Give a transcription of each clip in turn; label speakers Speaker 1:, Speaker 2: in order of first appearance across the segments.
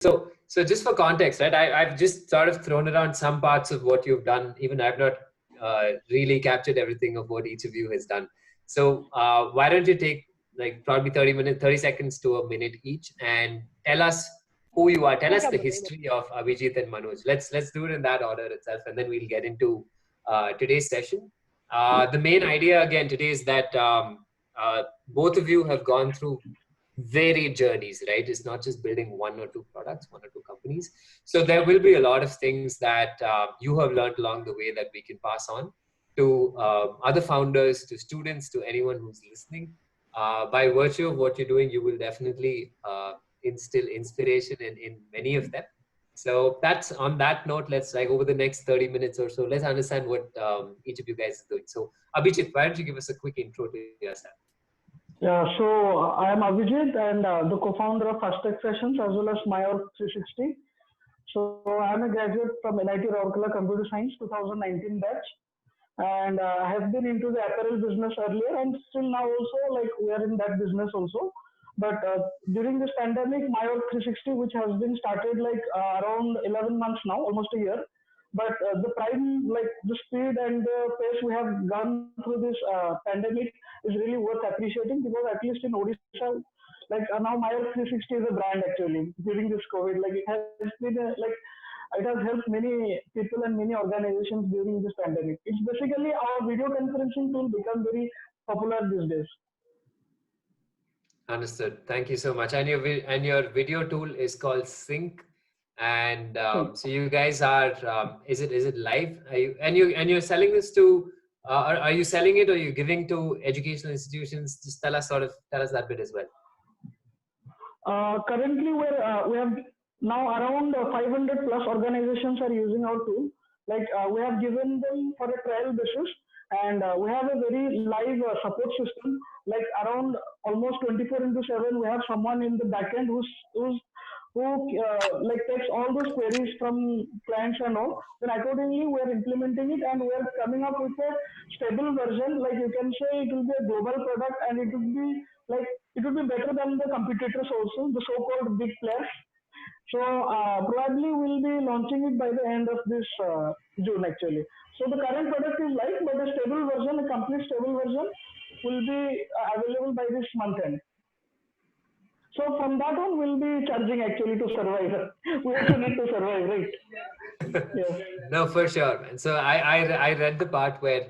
Speaker 1: So just for context, right? I've just sort of thrown around some parts of what you've done. Even I've not really captured everything of what each of you has done. So why don't you take like probably 30 minutes, 30 seconds to a minute each, and tell us who you are. Tell us the history of Abhijit and Manoj. Let's do it in that order itself, and then we'll get into today's session. The main idea again today is that both of you have gone through varied journeys, right? It's not just building one or two products, one or two companies. So there will be a lot of things that you have learned along the way that we can pass on to other founders, to students, to anyone who's listening. By virtue of what you're doing, you will definitely instill inspiration in many of them. So that's on that note, let's like over the next 30 minutes or so, let's understand what each of you guys is doing. So Abhijit, why don't you give us a quick intro to yourself?
Speaker 2: Yeah, so I am Avijit and the co-founder of Fast Tech Sessions as well as MyOrg 360. So I am a graduate from NIT Rourkela Computer Science 2019 batch, and I have been into the apparel business earlier and still now also like we are in that business also. But during this pandemic, MyOrg 360, which has been started like around 11 months now, almost a year, but the prime like the speed and the pace we have gone through this pandemic is really worth appreciating because at least in Odisha, like now MyOrg 360 is a brand actually during this COVID. Like it has been like it has helped many people and many organizations during this pandemic. It's basically our video conferencing tool become very popular these days.
Speaker 1: Understood. Thank you so much. And your video tool is called Sync, and
Speaker 2: Think.
Speaker 1: so you guys are is it live? Are you and you're selling this to are you selling it or are you giving to educational institutions? Just tell us that bit as well.
Speaker 2: Currently, we have now around 500 plus organizations are using our tool. Like we have given them for a trial basis, and we have a very live support system. Like around almost 24 into 7, we have someone in the backend who like takes all those queries from clients and all. Then accordingly, we are implementing it, and we are coming up with a stable version. Like you can say, it will be a global product, and it will be like it would be better than the competitors also, the so-called big players. So probably we'll be launching it by the end of this June actually. So the current product is live, but a stable version, a complete stable version, will be available by this month end. So from that on, we'll be charging actually to survive. We also need to survive, right? Yes.
Speaker 1: No, for sure. And so I read the part where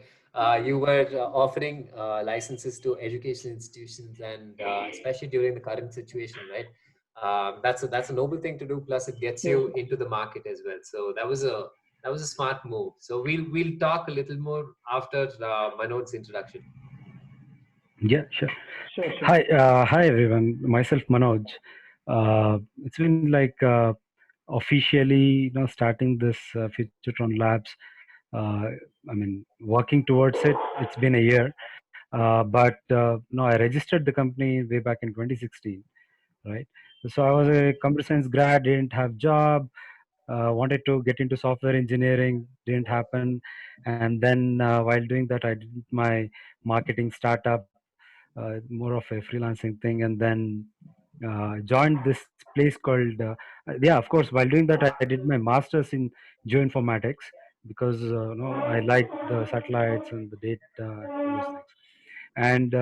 Speaker 1: you were offering licenses to educational institutions, and especially during the current situation, right? That's a noble thing to do. Plus, it gets
Speaker 2: Yes.
Speaker 1: you into the market as well. So that was a smart move. So we'll talk a little more after Manoj's introduction.
Speaker 3: Yeah, sure.
Speaker 2: Sure. Sure.
Speaker 3: Hi everyone. Myself Manoj. It's been like officially, starting this Futuretron Labs. Uh, I mean, working towards it. It's been a year, but no, I registered the company way back in 2016, right? So I was a computer science grad, didn't have job, wanted to get into software engineering, didn't happen, and then while doing that, I did my marketing startup, more of a freelancing thing, and then joined this place called yeah, of course, while doing that I did my master's in geoinformatics because I like the satellites and the data and those things. And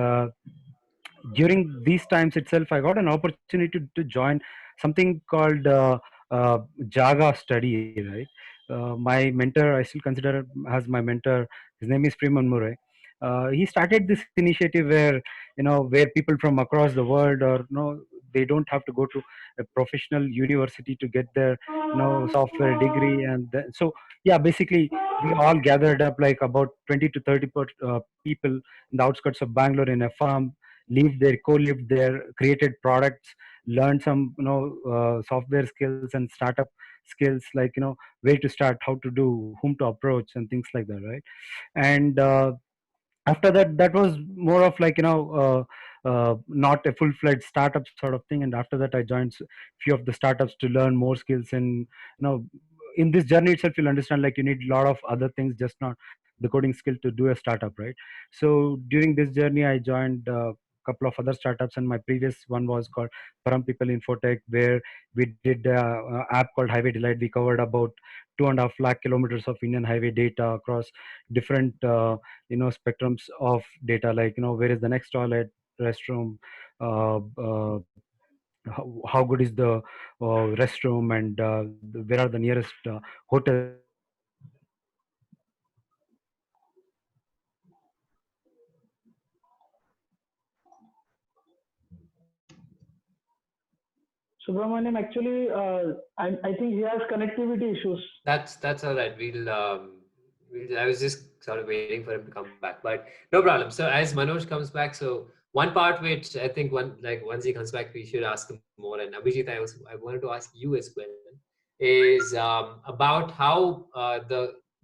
Speaker 3: during these times itself I got an opportunity to join something called Jaga study, right? My mentor, I still consider him as my mentor. His name is Freeman Murray. He started this initiative where where people from across the world, or they don't have to go to a professional university to get their software degree. And so yeah, basically we all gathered up like about 20 to 30 people in the outskirts of Bangalore in a farm, lived there, co-lived there, created products, learned some software skills and startup skills, like where to start, how to do, whom to approach, and things like that, right? And after that, that was more of like not a full-fledged startup sort of thing. And after that I joined few of the startups to learn more skills. And in this journey itself, you'll understand like you need a lot of other things, just not the coding skill to do a startup, right? So during this journey I joined a couple of other startups, and my previous one was called Param People Infotech, where we did an app called Highway Delight. We covered about 2.5 lakh kilometers of Indian highway data across different spectrums of data, like where is the next toilet, restroom, uh, uh, how good is the restroom, and where are the nearest hotels. So we covered all those aspects in that app.
Speaker 2: Subramaniam, actually, I think he has connectivity issues.
Speaker 1: That's all right. I was just sort of waiting for him to come back, but no problem. So as Manoj comes back, so one part which I think once he comes back, we should ask him more. And Abhijit, I wanted to ask you as well, is about how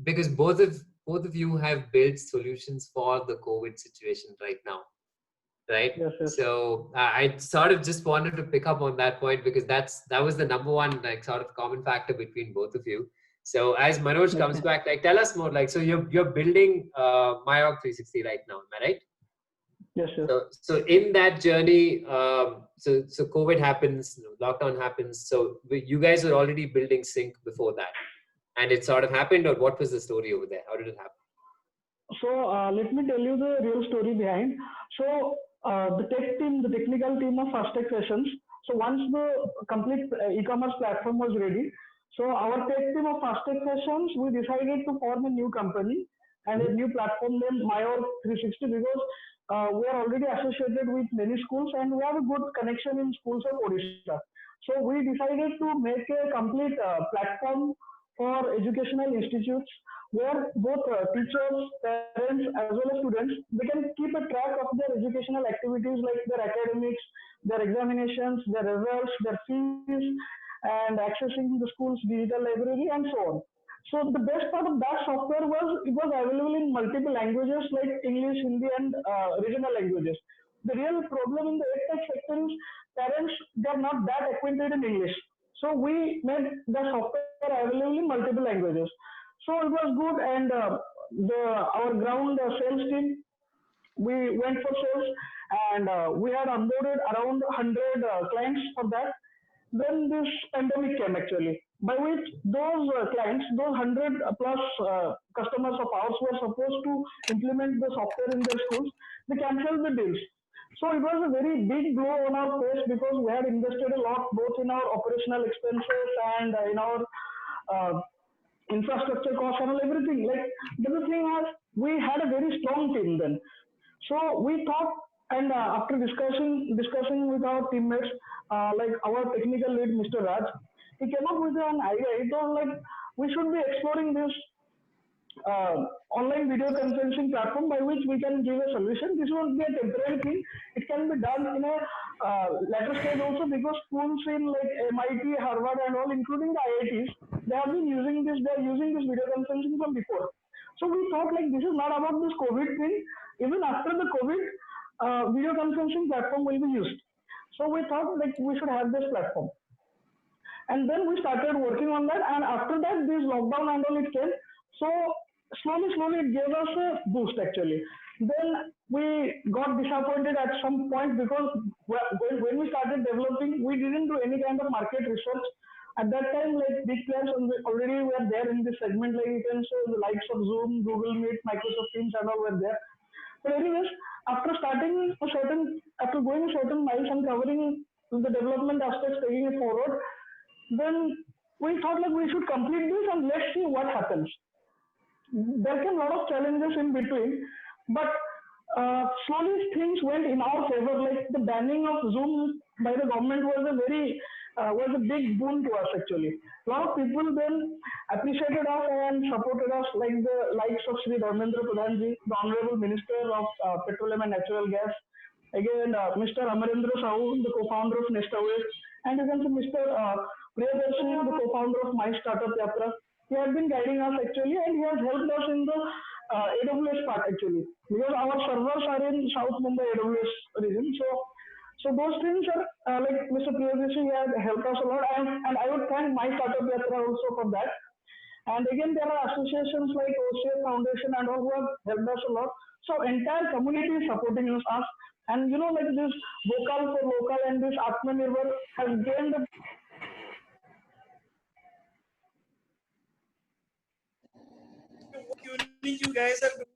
Speaker 1: because both of you have built solutions for the COVID situation right now, right?
Speaker 2: Yes, yes.
Speaker 1: So I sort of just wanted to pick up on that point, because that was the number one sort of common factor between both of you. So as Manoj comes back, tell us more. So you're building Myog 360 right now, am I right?
Speaker 2: Yes, yes.
Speaker 1: So in that journey, so COVID happens, lockdown happens. So you guys were already building Sync before that, and it sort of happened, or what was the story over there? How did it happen?
Speaker 2: So let me tell you the real story behind. So the technical team of Fast Tech Sessions. So once the complete e-commerce platform was ready, so our tech team of Fast Tech Sessions, we decided to form a new company and a new platform named Myog 360, because we are already associated with many schools and we have a good connection in schools of Odisha. So we decided to make a complete platform for educational institutes where both teachers, parents, as well as students, they can keep a track of their educational activities like their academics, their examinations, their results, their fees, and accessing the school's digital library and so on. So the best part of that software was it was available in multiple languages like English, Hindi, and regional languages. The real problem in the edtech sector is parents they are not that acquainted in English. So we made the software available in multiple languages. So it was good, and the our ground sales team we went for sales, and we had onboarded around 100 clients for that. Then this pandemic came actually, by which those clients, those 100 plus customers of ours were supposed to implement the software in their schools. They cancelled the deals. So it was a very big blow on our face because we had invested a lot both in our operational expenses and in our uh, infrastructure costs and all everything. Like the other thing was we had a very strong team then. So we thought, and after discussing with our teammates, like our technical lead, Mr. Raj, he came up with an idea. He thought like we should be exploring this uh, online video conferencing platform by which we can give a solution. This won't be a temporary thing. It can be done in a later stage also because schools in like MIT, Harvard, and all, including the IITs, they have been using this. They are using this video conferencing from before. So we thought like this is not about this COVID thing. Even after the COVID, video conferencing platform will be used. So we thought like we should have this platform. And then we started working on that. And after that, this lockdown and all it came. So slowly it gave us a boost actually. Then we got disappointed at some point because when we started developing, we didn't do any kind of market research. At that time, like big players already were there in this segment, like you can say the likes of Zoom, Google Meet, Microsoft Teams, and all were there. But anyways, after going a certain miles and covering the development aspects, taking it forward, then we thought like we should complete this and let's see what happens. There came a lot of challenges in between, but slowly things went in our favor. Like the banning of Zoom by the government was a big boon to us actually. A lot of people then appreciated us and supported us, like the likes of Sri Dharmendra Pradhanji, the Honorable Minister of Petroleum and Natural Gas. Again, Mr. Amarendra Sahu, the co-founder of Nestaway, and you can see Mr. Priyadarshi, the co-founder of My Startup Yatra. He has been guiding us actually, and he has helped us in the AWS part actually, because our servers are in South Mumbai AWS region. So those things are like Mr. Priyadarshi has helped us a lot, and I would thank My Startup Yatra also for that. And again, there are associations like OCA Foundation and all who have helped us a lot. So entire community is supporting us And like this vocal for local and this Atmanirbhar has gained a
Speaker 4: What unique you guys are doing.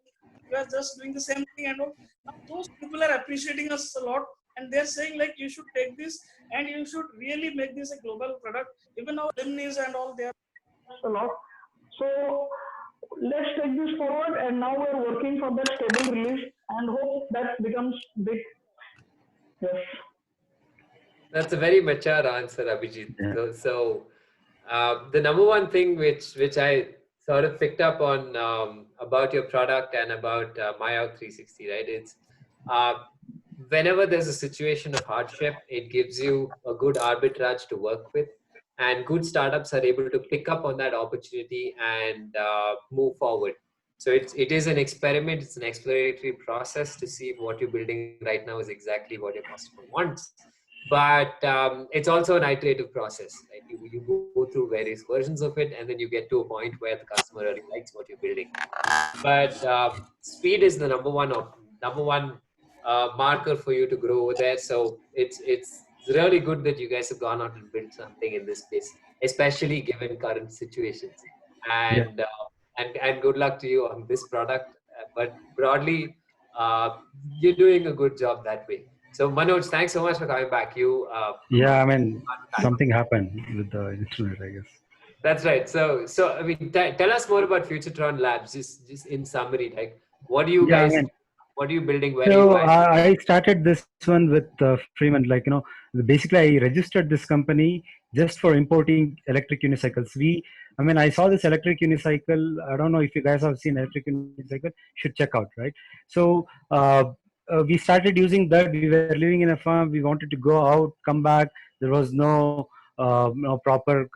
Speaker 4: You are just doing the same thing and all. Now those people are appreciating us a lot, and they're saying like you should take this and you should really make this a global product. Even our alumni and all, they are
Speaker 2: a lot. So let's take this forward, and now we're working for that stable release and hope that becomes big. Yes.
Speaker 1: That's a very mature answer, Abhijit.
Speaker 3: Yeah.
Speaker 1: So, the number one thing which I sort of picked up on about your product and about MyOut 360, right? It's whenever there's a situation of hardship, it gives you a good arbitrage to work with, and good startups are able to pick up on that opportunity and move forward. So it is an experiment, it's an exploratory process to see if what you're building right now is exactly what your customer wants. But it's also an iterative process, right? You go through various versions of it, and then you get to a point where the customer really likes what you're building. But speed is the number one marker for you to grow over there. So it's really good that you guys have gone out and built something in this space, especially given current situations. And and good luck to you on this product. But broadly, you're doing a good job that way. So Manoj, thanks so much for coming back.
Speaker 3: Yeah, I mean, something happened with the internet, I guess.
Speaker 1: That's right. So I mean, tell us more about Futuretron Labs. Just in summary, like what do you
Speaker 3: Yeah, I
Speaker 1: guys,
Speaker 3: mean,
Speaker 1: what are you building? Where are
Speaker 3: so
Speaker 1: you at?
Speaker 3: I started this one with Freeman. Like, basically, I registered this company just for importing electric unicycles. I mean, I saw this electric unicycle. I don't know if you guys have seen electric unicycle. Should check out, right? So we started using that. We were living in a farm. We wanted to go out, come back. There was no proper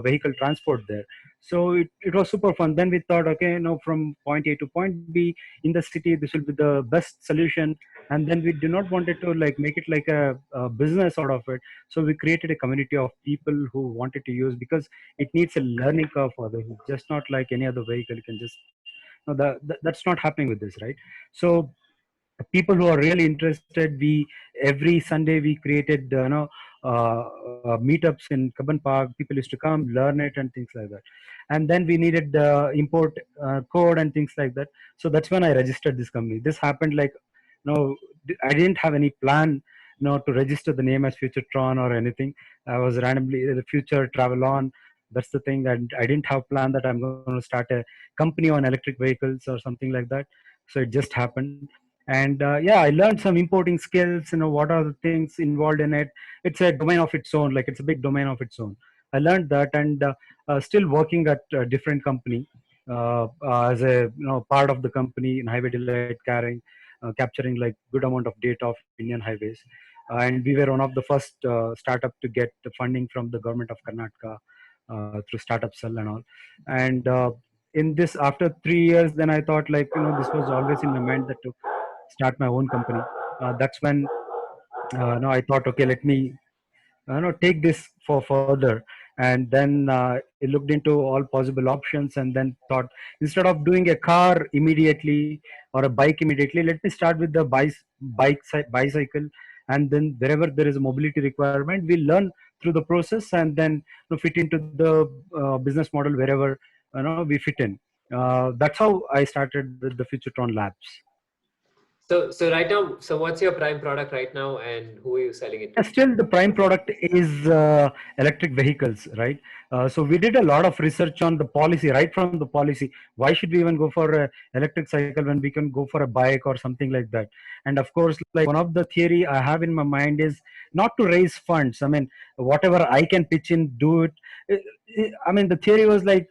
Speaker 3: vehicle transport there. So it was super fun. Then we thought, okay, from point A to point B in the city, this will be the best solution. And then we do not wanted to like make it like a business out of it. So we created a community of people who wanted to use, because it needs a learning curve for them. It's just not like any other vehicle. You can just that's not happening with this, right? So people who are really interested, we every Sunday we created uh, meetups in Kaban Park. People used to come learn it and things like that. And then we needed import code and things like that. So that's when I registered this company. This happened like, I didn't have any plan to register the name as Futuretron or anything. I was randomly the Future Travel On. That's the thing. And I didn't have plan that I'm going to start a company on electric vehicles or something like that. So it just happened. And yeah, I learned some importing skills. What are the things involved in it. It's a domain of its own. Like, it's a big domain of its own. I learned that. And still working at a different company as a part of the company in highway delight carrying, capturing like good amount of data of Indian highways. And we were one of the first startup to get the funding from the government of Karnataka through Startup Cell and all. And in this, after 3 years, then I thought, like, this was always in my mind that to start my own company. That's when I thought, okay, let me take this for further. And then I looked into all possible options, and then thought, instead of doing a car immediately or a bike immediately, let me start with the bicycle. And then wherever there is a mobility requirement, we learn through the process, and then fit into the business model wherever we fit in. That's how I started with the Futuretron Labs.
Speaker 1: So right now, so what's your prime product right now, and who are you selling it to?
Speaker 3: Still, the prime product is electric vehicles, right? So we did a lot of research on the policy, right from the policy. Why should we even go for a electric cycle when we can go for a bike or something like that? And of course, like, one of the theory I have in my mind is not to raise funds. I mean, whatever I can pitch in, do it. I mean, the theory was like,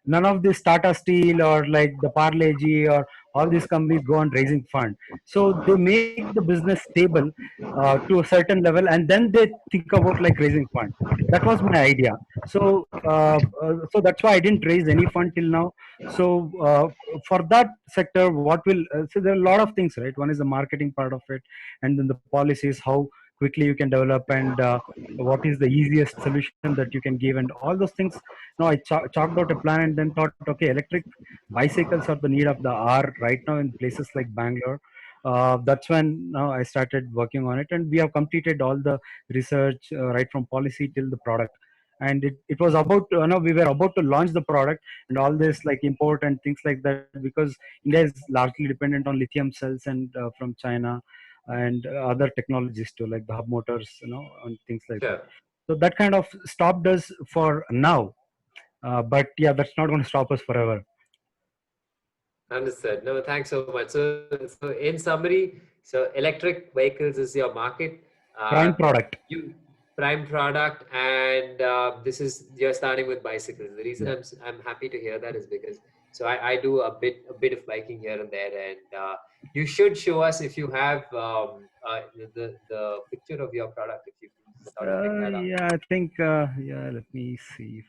Speaker 3: none of this Tata Steel or like the Parle G or all these companies go on raising fund. So they make the business stable to a certain level, and then they think about like raising fund. That was my idea. So that's why I didn't raise any fund till now. So for that sector, what will so there are a lot of things, right? One is the marketing part of it, and then the policies, how quickly you can develop, and what is the easiest solution that you can give, and all those things. I chalked out a plan, and then thought, okay, electric bicycles are the need of the hour right now in places like Bangalore. That's when now I started working on it, and we have completed all the research right from policy till the product. And it was about to, we were about to launch the product and all this like import and things like that, because India is largely dependent on lithium cells and from China and other technologies too, like the hub motors, and things like that.
Speaker 1: Sure.
Speaker 3: So that kind of stopped us for now, but yeah, that's not going to stop us forever.
Speaker 1: Understood. No, thanks so much. So in summary, so electric vehicles is your market.
Speaker 3: Prime product.
Speaker 1: You prime product, and this is you're starting with bicycles. The reason I'm happy to hear that is because I do a bit of biking here and there, and you should show us if you have the picture of your product, if you can sort of bring that up.
Speaker 3: Yeah, I think yeah. Let me see.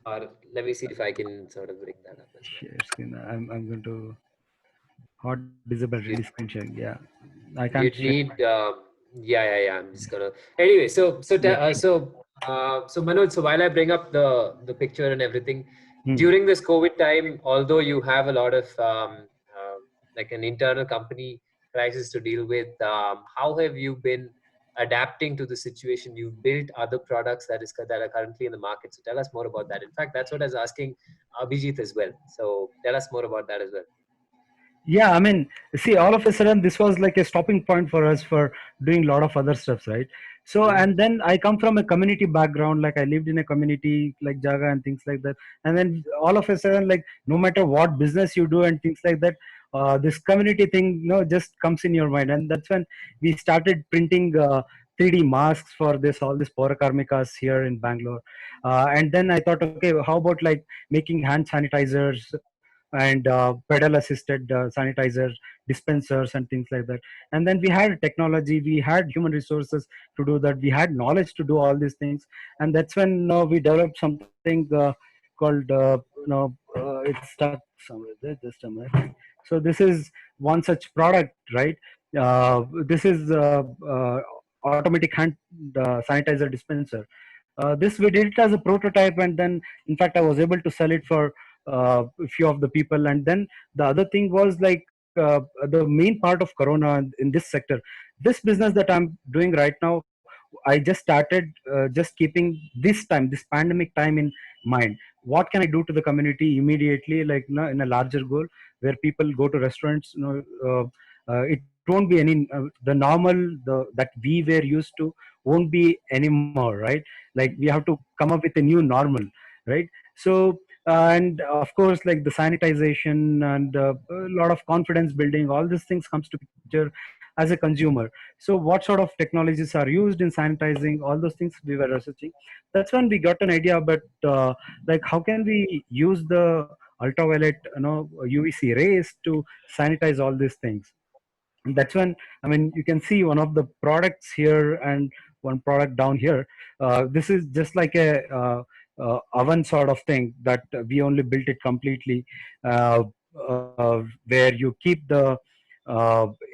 Speaker 1: Or let me see if I can sort of bring that up as well.
Speaker 3: Share screen. I'm going to hot disable release screen sharing. Yeah, I
Speaker 1: You
Speaker 3: can't share.
Speaker 1: need yeah. I'm just gonna anyway. So Manoj. So while I bring up the picture and everything, during this COVID time, although you have a lot of like an internal company crisis to deal with, how have you been adapting to the situation? You've built other products that are currently in the market. So tell us more about that. In fact, that's what I was asking Abhijit as well. So tell us more about that as well.
Speaker 3: Yeah, I mean, see, all of a sudden, this was like a stopping point for us for doing a lot of other stuffs, right? So, and then I come from a community background, like I lived in a community like Jaga and things like that. And then all of a sudden, like no matter what business you do and things like that, this community thing, just comes in your mind. And that's when we started printing 3D masks for all these Pora here in Bangalore. And then I thought, okay, how about like making hand sanitizers and pedal assisted sanitizers, dispensers and things like that. And then we had technology, we had human resources to do that, we had knowledge to do all these things. And that's when we developed something called it's stuck somewhere there, just a minute. So this is one such product, right? This is automatic hand sanitizer dispenser. This we did it as a prototype, and then in fact I was able to sell it for a few of the people. And then the other thing was like the main part of Corona in this sector, this business that I'm doing right now, I just started just keeping this pandemic time in mind. What can I do to the community immediately, like in a larger goal, where people go to restaurants, it won't be any the normal that we were used to won't be anymore, right? Like we have to come up with a new normal, right? So and of course like the sanitization and a lot of confidence building, all these things comes to picture as a consumer. So what sort of technologies are used in sanitizing, all those things we were researching. That's when we got an idea, but like how can we use the ultraviolet UVC rays to sanitize all these things. And that's when, I mean, you can see one of the products here and one product down here. This is just like a oven sort of thing that we only built it completely, where you keep the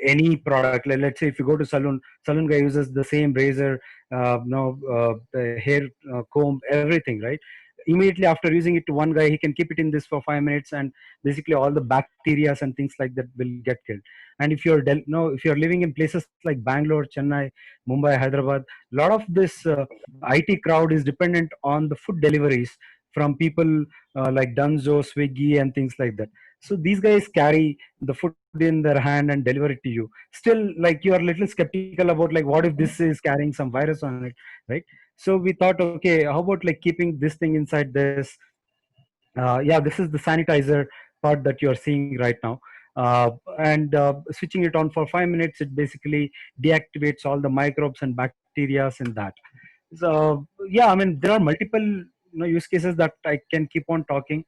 Speaker 3: any product. Let's say if you go to salon guy uses the same razor, the hair comb, everything, right? Immediately after using it to one guy, he can keep it in this for 5 minutes, and basically all the bacteria and things like that will get killed. And if you're if you're living in places like Bangalore, Chennai, Mumbai, Hyderabad, a lot of this IT crowd is dependent on the food deliveries from people like Dunzo, Swiggy, and things like that. So these guys carry the food in their hand and deliver it to you. Still, like you are a little skeptical about like what if this is carrying some virus on it, right? So we thought, okay, how about like keeping this thing inside this? Yeah, this is the sanitizer part that you're seeing right now. And switching it on for 5 minutes, it basically deactivates all the microbes and bacteria in that. So yeah, I mean, there are multiple use cases that I can keep on talking.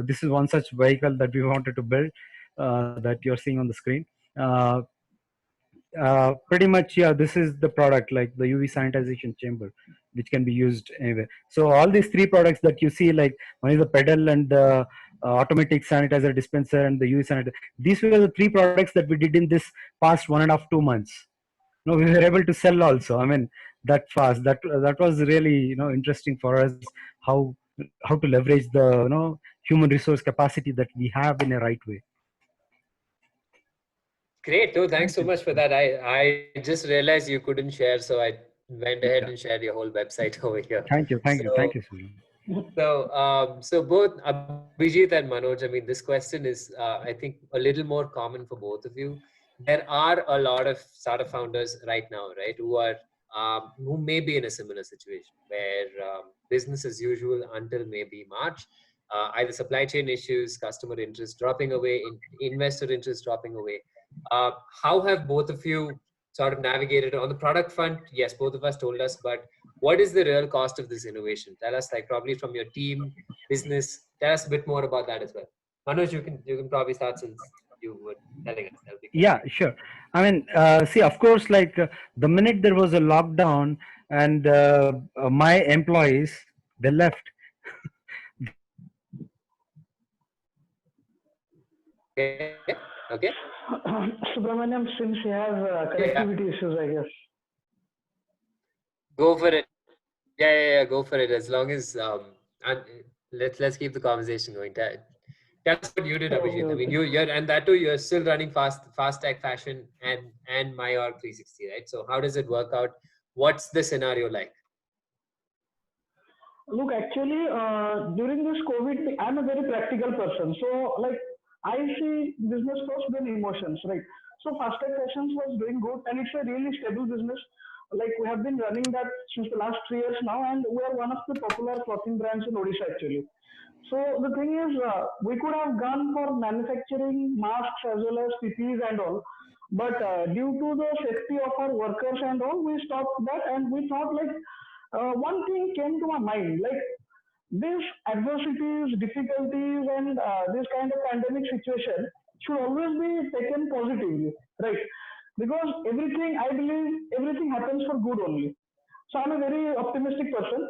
Speaker 3: This is one such vehicle that we wanted to build that you're seeing on the screen. Uh, Pretty much, yeah, this is the product, like the UV sanitization chamber, which can be used anywhere. So all these three products that you see, like one is the pedal and the automatic sanitizer dispenser and the UV sanitizer. These were the three products that we did in this past 1.5 2 months. No, we were able to sell also. I mean, that fast. That was really interesting for us, how to leverage the human resource capacity that we have in a right way.
Speaker 1: Great. No, thanks so much for that. I just realized you couldn't share, so I went ahead and shared your whole website over here.
Speaker 3: Thank you, Sujan.
Speaker 1: So both Abhijit and Manoj, I mean, this question is, I think, a little more common for both of you. There are a lot of startup founders right now, right, who may be in a similar situation where business as usual until maybe March, either supply chain issues, customer interest dropping away, investor interest dropping away. How have both of you sort of navigated on the product front? Yes, both of us told us, but what is the real cost of this innovation? Tell us, like, probably from your team, business. Tell us a bit more about that as well. Manoj, you can probably start since you were telling us. That'll be great.
Speaker 3: Yeah, sure. I mean, see, of course, like the minute there was a lockdown and my employees, they left.
Speaker 1: Okay.
Speaker 2: Subramaniam, since he has connectivity issues, I guess.
Speaker 1: Go for it. Yeah. Go for it. As long as and let's keep the conversation going. Tell us what you did, Abhijit. I mean, you're and that too. You're still running fast tech fashion and MyOrg 360, right? So how does it work out? What's the scenario like?
Speaker 2: Look, actually, during this COVID, I'm a very practical person. So, like, I see business first, then emotions, right? So, Fast Tech Fashions was doing good, and it's a really stable business. Like, we have been running that since the last 3 years now, and we are one of the popular clothing brands in Odisha, actually. So, the thing is, we could have gone for manufacturing masks as well as PPEs and all. But due to the safety of our workers and all, we stopped that, and we thought, like, one thing came to my mind, like these adversities, difficulties, and this kind of pandemic situation should always be taken positively, right? Because everything, I believe, everything happens for good only. So I'm a very optimistic person.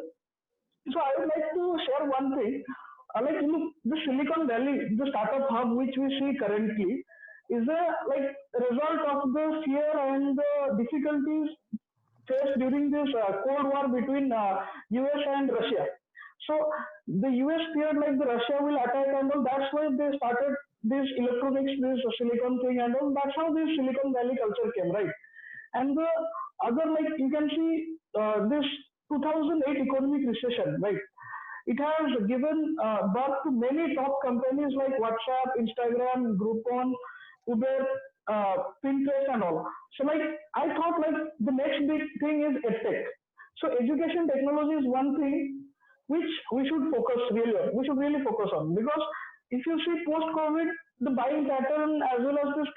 Speaker 2: So I would like to share one thing. Like, look, the Silicon Valley, the startup hub which we see currently, is a like result of the fear and the difficulties faced during this Cold War between US and Russia. So the US feared like the Russia will attack and all. That's why they started this electronics, this silicon thing and all. That's how this Silicon Valley culture came, right? And the other, like you can see this 2008 economic recession, right? It has given birth to many top companies like WhatsApp, Instagram, Groupon, Uber, Pinterest, and all. So, like, I thought like the next big thing is edtech. So, education technology is one thing which we should focus really on. We should really focus on because if you see post-COVID, the buying pattern as well as this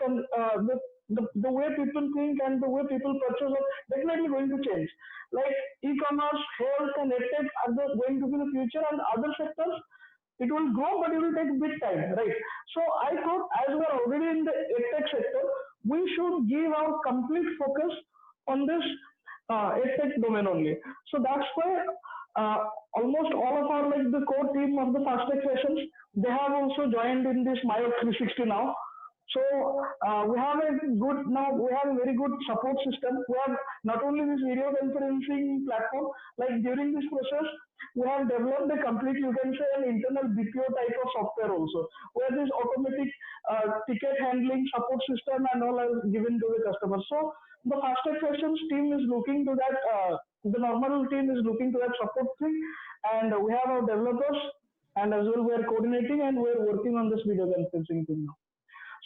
Speaker 2: the way people think and the way people purchase are definitely going to change. Like e-commerce, health, and edtech are going to be the future, and other sectors it will grow, but it will take a bit time, right? So I thought, as we are already in the edtech sector, we should give our complete focus on this edtech domain only. So that's why uh, almost all of our like the core team of the FastTech sessions, they have also joined in this Myo 360 now. So we have a good now. We have a very good support system. We have not only this video conferencing platform. Like during this process, we have developed a complete, you can say, an internal BPO type of software also, where this automatic ticket handling support system and all is given to the customer. So the FastTech sessions team is looking to that. The normal team is looking to that support thing, and we have our developers, and as well we are coordinating and we are working on this video conferencing thing now.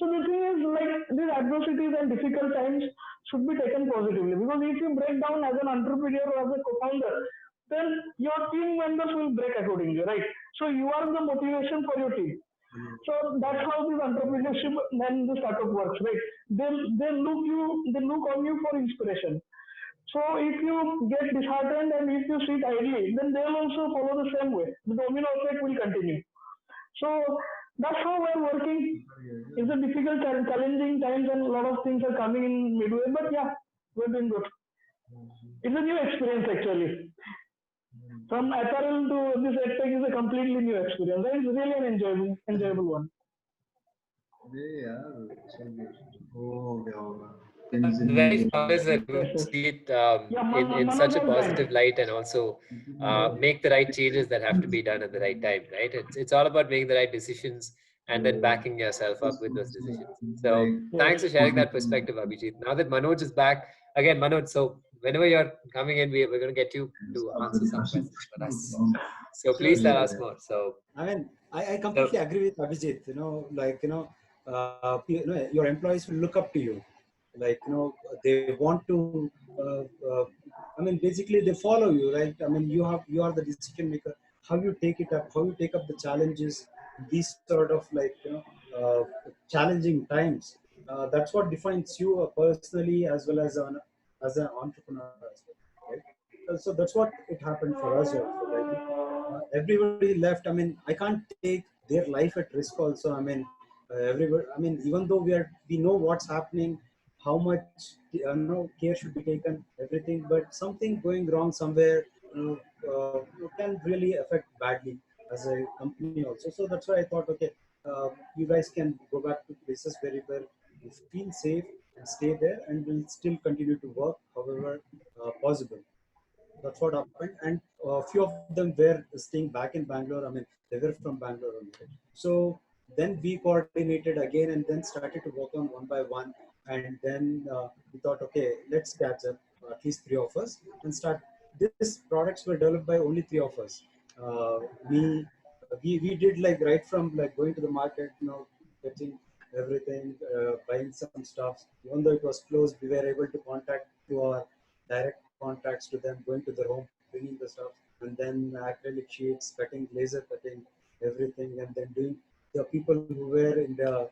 Speaker 2: So the thing is, like these adversities and difficult times should be taken positively because if you break down as an entrepreneur or as a co-founder, then your team members will break accordingly, right? So you are the motivation for your team. So that's how this entrepreneurship and the startup works, right? They look on you for inspiration. So if you get disheartened and if you sit idly, then they'll also follow the same way. The domino effect will continue. So that's how we're working. It's a difficult, challenging times, and a lot of things are coming in midway. But yeah, we're doing good. It's a new experience actually. From apparel to this edtech is a completely new experience. And it's really an enjoyable one.
Speaker 5: अरे यार चल गया वो हो गया होगा
Speaker 1: very founders that
Speaker 2: Yes,
Speaker 1: would
Speaker 2: yes.
Speaker 1: see it
Speaker 2: Yeah,
Speaker 1: in
Speaker 2: Manoj
Speaker 1: such a
Speaker 2: has
Speaker 1: positive
Speaker 2: joined.
Speaker 1: light and also make the right changes that have to be done at the right time, right? It's all about making the right decisions and then backing yourself up with those decisions. So
Speaker 2: Yes.
Speaker 1: thanks for sharing that perspective, Abhijit. Now that Manoj is back, again, Manoj, so whenever you're coming in, we're going to get you to answer some questions for us. So
Speaker 5: Sure,
Speaker 1: please tell
Speaker 5: sure.
Speaker 1: us more. So,
Speaker 5: I mean, I
Speaker 1: so
Speaker 5: completely agree with Abhijit. Your employees will look up to you. They want to. Uh, uh, I mean, basically, they follow you, right? I mean, you are the decision maker. How you take it up, how you take up the challenges, these sort of challenging times. That's what defines you personally as well as an entrepreneur as well, right? So that's what it happened for us also. Everybody left. I mean, I can't take their life at risk also. I mean, everybody, I mean, even though we know what's happening, how much care should be taken, everything, but something going wrong somewhere can really affect badly as a company also. So that's why I thought, okay, you guys can go back to places where you feel safe and stay there, and will still continue to work however possible. That's what happened, and a few of them were staying back in Bangalore. I mean, they were from Bangalore only. So then we coordinated again, and then started to work on one by one. And then we thought, okay, let's catch up, at least three of us, and start. These products were developed by only three of us. Uh, we we did like right from like going to the market, getting everything, buying some stuff. Even though it was closed, we were able to contact to our direct contacts to them, going to their home, bringing the stuff, and then acrylic sheets, cutting, laser cutting, everything, and then doing the people who were in the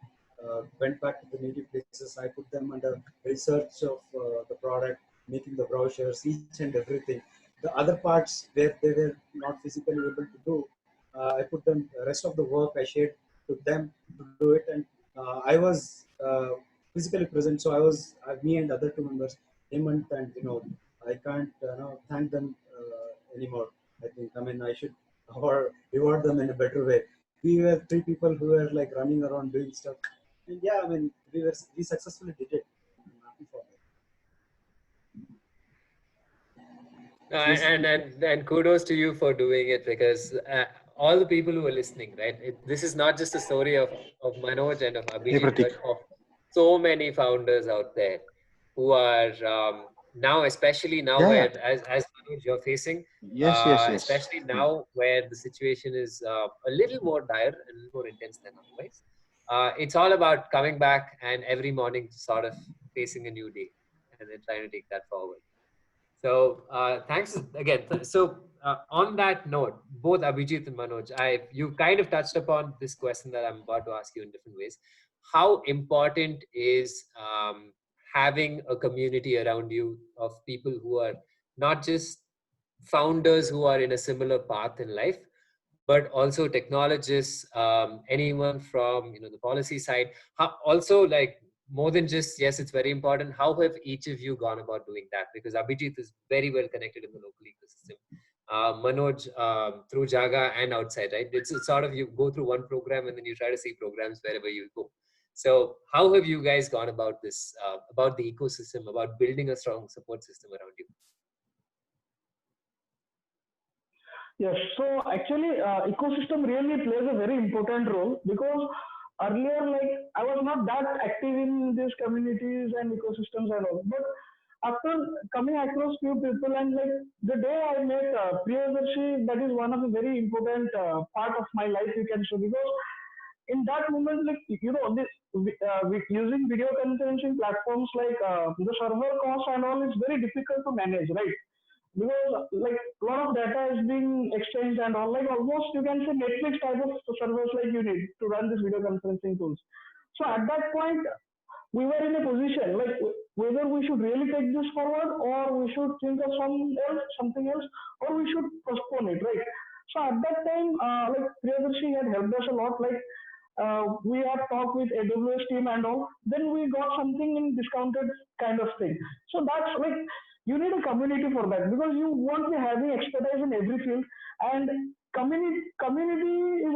Speaker 5: went back to the native places. I put them under research of the product, making the brochures, each and everything. The other parts where they were not physically able to do, I put them. The rest of the work I shared to them to do it, and I was physically present. So I was me and other two members, Hemant and Vinod. I can't thank them anymore. I think, I mean, I should or reward them in a better way. We were three people who were like running around doing stuff, and yeah, I mean, we successfully did it. I'm happy for that. Yes.
Speaker 1: and kudos to you for doing it, because all the people who are listening, right? This is not just a story of Manoj and of Abhijit, but of so many founders out there who are now, especially now, where as Manoj you're facing,
Speaker 6: Yes.
Speaker 1: especially now where the situation is a little more dire and a little more intense than otherwise. It's all about coming back and every morning sort of facing a new day and then trying to take that forward. So thanks again. So on that note, both Abhijit and Manoj, you kind of touched upon this question that I'm about to ask you in different ways. How important is having a community around you of people who are not just founders who are in a similar path in life, but also technologists, anyone from the policy side. Also, like, more than just, yes, it's very important. How have each of you gone about doing that? Because Abhijit is very well connected in the local ecosystem. Manoj, through Jaga and outside, right? It's sort of, you go through one program and then you try to see programs wherever you go. So how have you guys gone about this, about the ecosystem, about building a strong support system around you?
Speaker 2: Yes, so actually, ecosystem really plays a very important role because earlier, like, I was not that active in these communities and ecosystems and all. But after coming across few people and like the day I met Priyadarshi, that is one of the very important part of my life, you can say, because in that moment, like, this with using video conferencing platforms like the server cost and all is very difficult to manage, right? Because like a lot of data is being exchanged and all, like almost you can say Netflix type of servers like you need to run this video conferencing tools. So at that point, we were in a position like whether we should really take this forward or we should think of something else, or we should postpone it, right? So at that time, like Priyadarshi had helped us a lot. Like we had talked with AWS team and all. Then we got something in discounted kind of thing. So that's like you need a community for that because you won't be having expertise in every field, and community is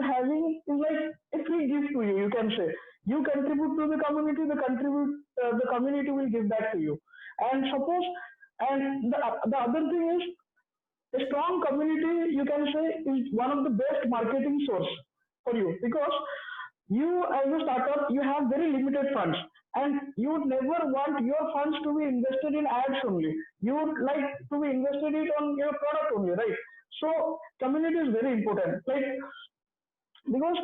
Speaker 2: like a free gift to you. You can say You contribute to the community, the community will give back to you. And suppose, and the other thing is, a strong community, you can say, is one of the best marketing source for you, because you as a startup, you have very limited funds, and you would never want your funds to be invested in ads only. You would like to be invested it on your product only, right? So community is very important. Like, because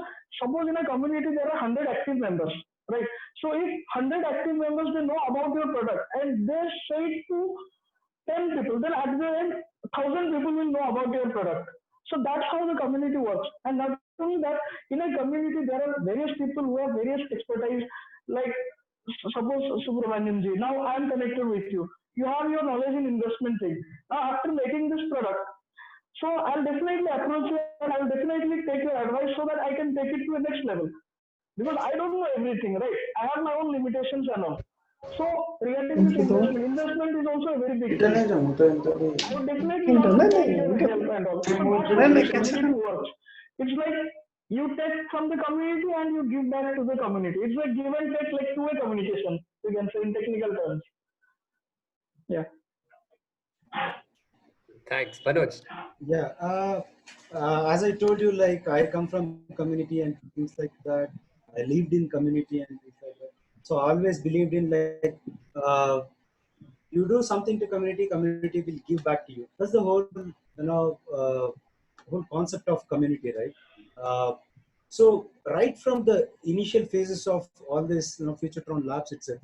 Speaker 2: suppose in a community there are 100 active members, right? So if 100 active members, they know about your product and they say it to 10 people, then at the end 1,000 people will know about your product. So that's how the community works. And not only that, in a community there are various people who have various expertise. Like, suppose Subramaniam ji, now I am connected with you, you have your knowledge in investment thing. Now after making this product, so I'll definitely approach you and I'll definitely take your advice so that I can take it to the next level. Because I don't know everything, right? I have my own limitations and all. So regarding this investment is also a very big thing. I would definitely love to take your help and all. So that's how the community works. It's like you take from the community and you give back to the community. It's like give and take, like two-way communication, you can say in technical terms. Yeah.
Speaker 1: Thanks, Manoj.
Speaker 5: Yeah. As I told you, like I come from community and things like that. I lived in community and things like that. So I always believed in like you do something to community, community will give back to you. That's the whole whole concept of community, right? So right from the initial phases of all this, Futuretron Labs itself,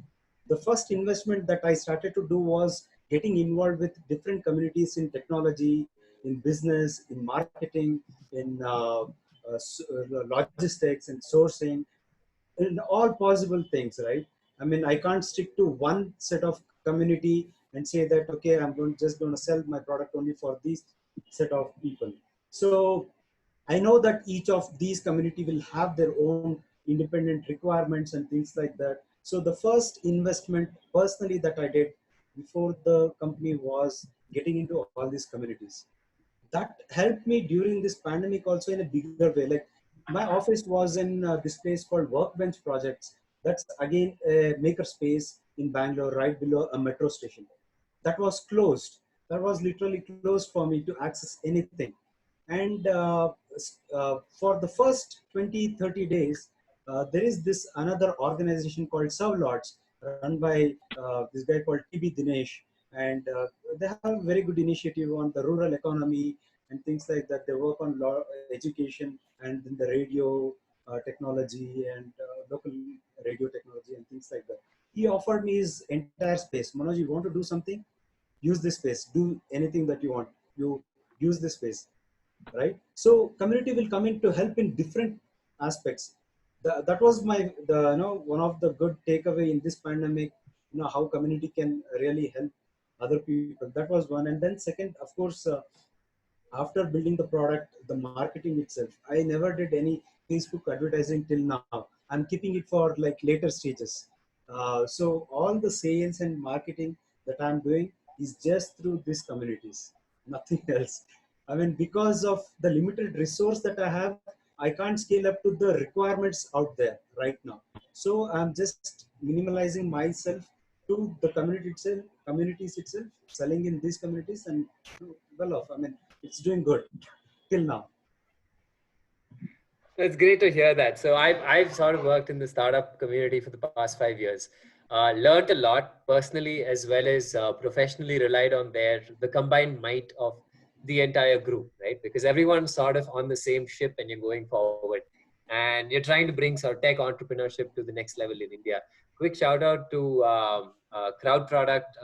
Speaker 5: the first investment that I started to do was getting involved with different communities in technology, in business, in marketing, in logistics and sourcing, in all possible things, right? I mean, I can't stick to one set of community and say that, okay, just going to sell my product only for these set of people. So I know that each of these community will have their own independent requirements and things like that. So the first investment personally that I did before the company was getting into all these communities. That helped me during this pandemic also in a bigger way. Like my office was in this place called Workbench Projects. That's again a maker space in Bangalore, right below a metro station. That was closed. That was literally closed for me to access anything. And for the first 20-30 days, there is this another organization called Servlots, run by this guy called TB Dinesh. And they have a very good initiative on the rural economy and things like that. They work on law, education, and in the radio technology and local radio technology and things like that. He offered me his entire space. Manoj, you want to do something? Use this space. Do anything that you want. You use this space, right? So community will come in to help in different aspects. That was one of the good takeaway in this pandemic. How community can really help other people. That was one. And then second, of course, after building the product, the marketing itself, I never did any Facebook advertising till now. I'm keeping it for like later stages. So all the sales and marketing that I'm doing is just through these communities, nothing else. I mean, because of the limited resource that I have, I can't scale up to the requirements out there right now. So I'm just minimalizing myself to the communities itself, selling in these communities, and well off. I mean, it's doing good till now.
Speaker 1: It's great to hear that. So I've sort of worked in the startup community for the past 5 years. Learned a lot personally as well as professionally. Relied on the combined might of the entire group, right? Because everyone's sort of on the same ship and you're going forward. And you're trying to bring sort of tech entrepreneurship to the next level in India. Quick shout out to Crowd Product,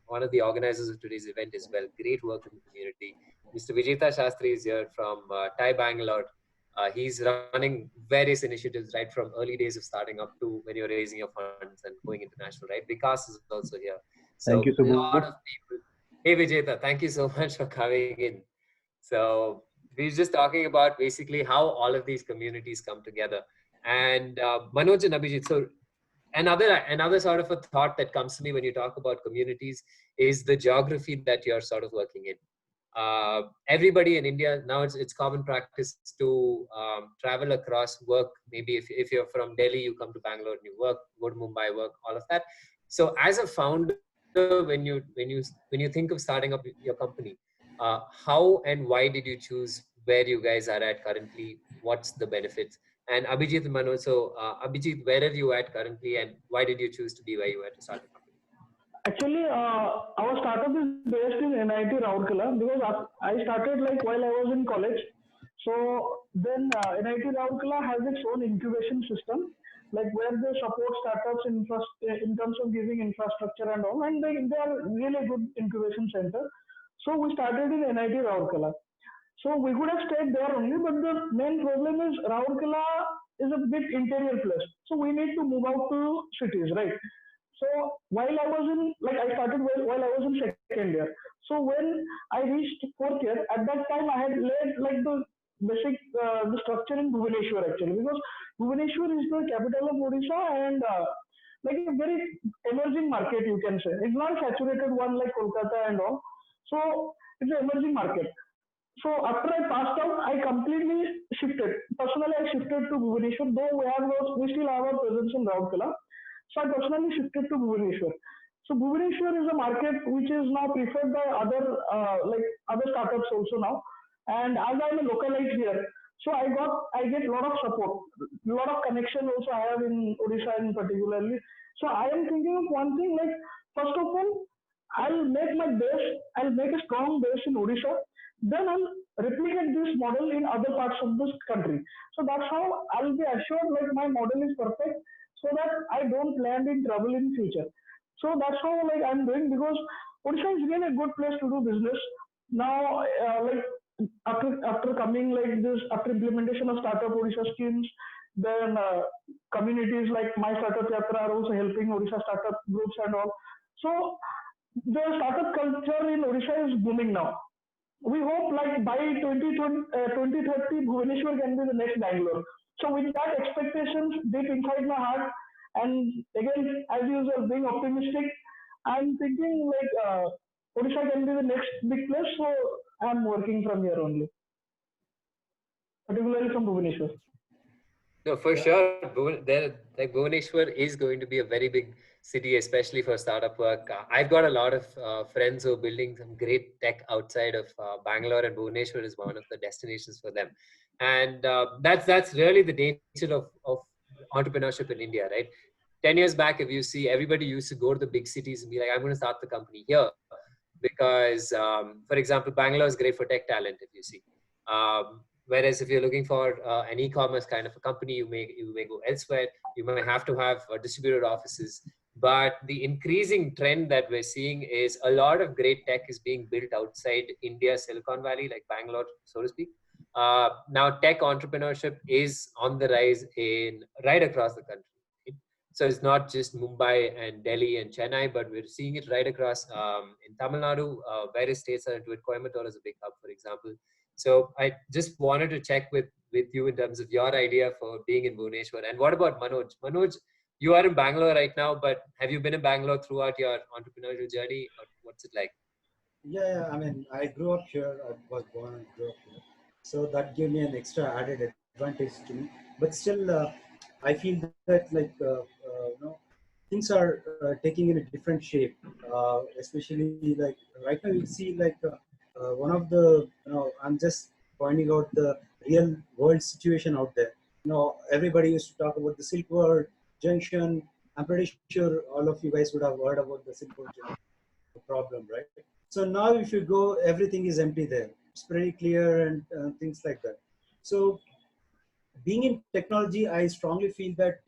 Speaker 1: one of the organizers of today's event as well. Great work in the community. Mr. Vijeta Shastri is here from TiE Bangalore. He's running various initiatives right from early days of starting up to when you're raising your funds and going international, right? Vikas is also here. So
Speaker 6: thank you so
Speaker 1: a lot
Speaker 6: much.
Speaker 1: of people. Hey Vijeta, thank you so much for coming in. So we're just talking about basically how all of these communities come together. And Manoj and Abhijit, so another sort of a thought that comes to me when you talk about communities is the geography that you're sort of working in. everybody in India now, it's common practice to travel across work. Maybe if you're from Delhi, you come to Bangalore and you work, go to Mumbai, work, all of that. So as a founder, when you think of starting up your company, how and why did you choose where you guys are at currently? What's the benefits? And Abhijit and Manoj, so Abhijit, where are you at currently, and why did you choose to be where you are to start the company?
Speaker 2: Actually, our startup is based in NIT Rourkela because I started like while I was in college. So then NIT Rourkela has its own incubation system, like where they support startups in terms of giving infrastructure and all, and they are really good incubation center. So we started in NIT Rourkela. So we could have stayed there only, but the main problem is Rourkela is a bit interior place. So we need to move out to cities, right? So while I was in, like I started while I was in second year. So when I reached fourth year, at that time I had laid like the basic the structure in Bhubaneswar actually because Bhubaneswar is the capital of Odisha and like a very emerging market you can say. It's not saturated one like Kolkata and all. So it's an emerging market. So after I passed out, I completely shifted. Personally, I shifted to Bhubaneswar, though we still have our presence in Rourkela. So I personally shifted to Bhubaneswar. So Bhubaneswar is a market which is now preferred by other startups also now. And as I'm a localite here, so I get a lot of support, a lot of connection also I have in Odisha in particularly. So I am thinking of one thing like first of all, I'll make a strong base in Odisha. Then I'll replicate this model in other parts of this country. So that's how I'll be assured like my model is perfect so that I don't land in trouble in future. So that's how like I'm doing because Odisha is really a good place to do business. Now, like after coming like this, after implementation of startup Odisha schemes, then communities like My Startup Yatra are also helping Odisha startup groups and all. So the startup culture in Odisha is booming now. We hope like by 2030, Bhubaneswar can be the next Bangalore. So with that expectations deep inside my heart, and again, as usual, being optimistic, I'm thinking like Odisha can be the next big place. So I'm working from here only, particularly from Bhubaneswar.
Speaker 1: No, for
Speaker 5: Yeah.
Speaker 1: sure. Bhubaneswar is going to be a very big city, especially for startup work. I've got a lot of friends who are building some great tech outside of Bangalore, and Bhubaneswar is one of the destinations for them. And that's really the nature of entrepreneurship in India, right? 10 years back, if you see, everybody used to go to the big cities and be like, I'm going to start the company here because, for example, Bangalore is great for tech talent, if you see. Whereas if you're looking for an e-commerce kind of a company, you may go elsewhere. You may have to have distributed offices. But the increasing trend that we're seeing is a lot of great tech is being built outside India's Silicon Valley, like Bangalore, so to speak. Now, tech entrepreneurship is on the rise in right across the country. So it's not just Mumbai and Delhi and Chennai, but we're seeing it right across in Tamil Nadu. Various states are into it. Coimbatore is a big hub, for example. So I just wanted to check with you in terms of your idea for being in Bhubaneswar. And what about Manoj? Manoj, you are in Bangalore right now, but have you been in Bangalore throughout your entrepreneurial journey, or what's it like?
Speaker 5: Yeah, I mean, I grew up here. I was born and grew up here, so that gave me an extra added advantage to me. But still, I feel that things are taking in a different shape. Especially like right now, you see like one of the I'm just pointing out the real world situation out there. Everybody used to talk about the Silk Road Junction. I'm pretty sure all of you guys would have heard about the Silk Road Junction problem, right? So now, if you go, everything is empty there. It's pretty clear and things like that. So, being in technology, I strongly feel that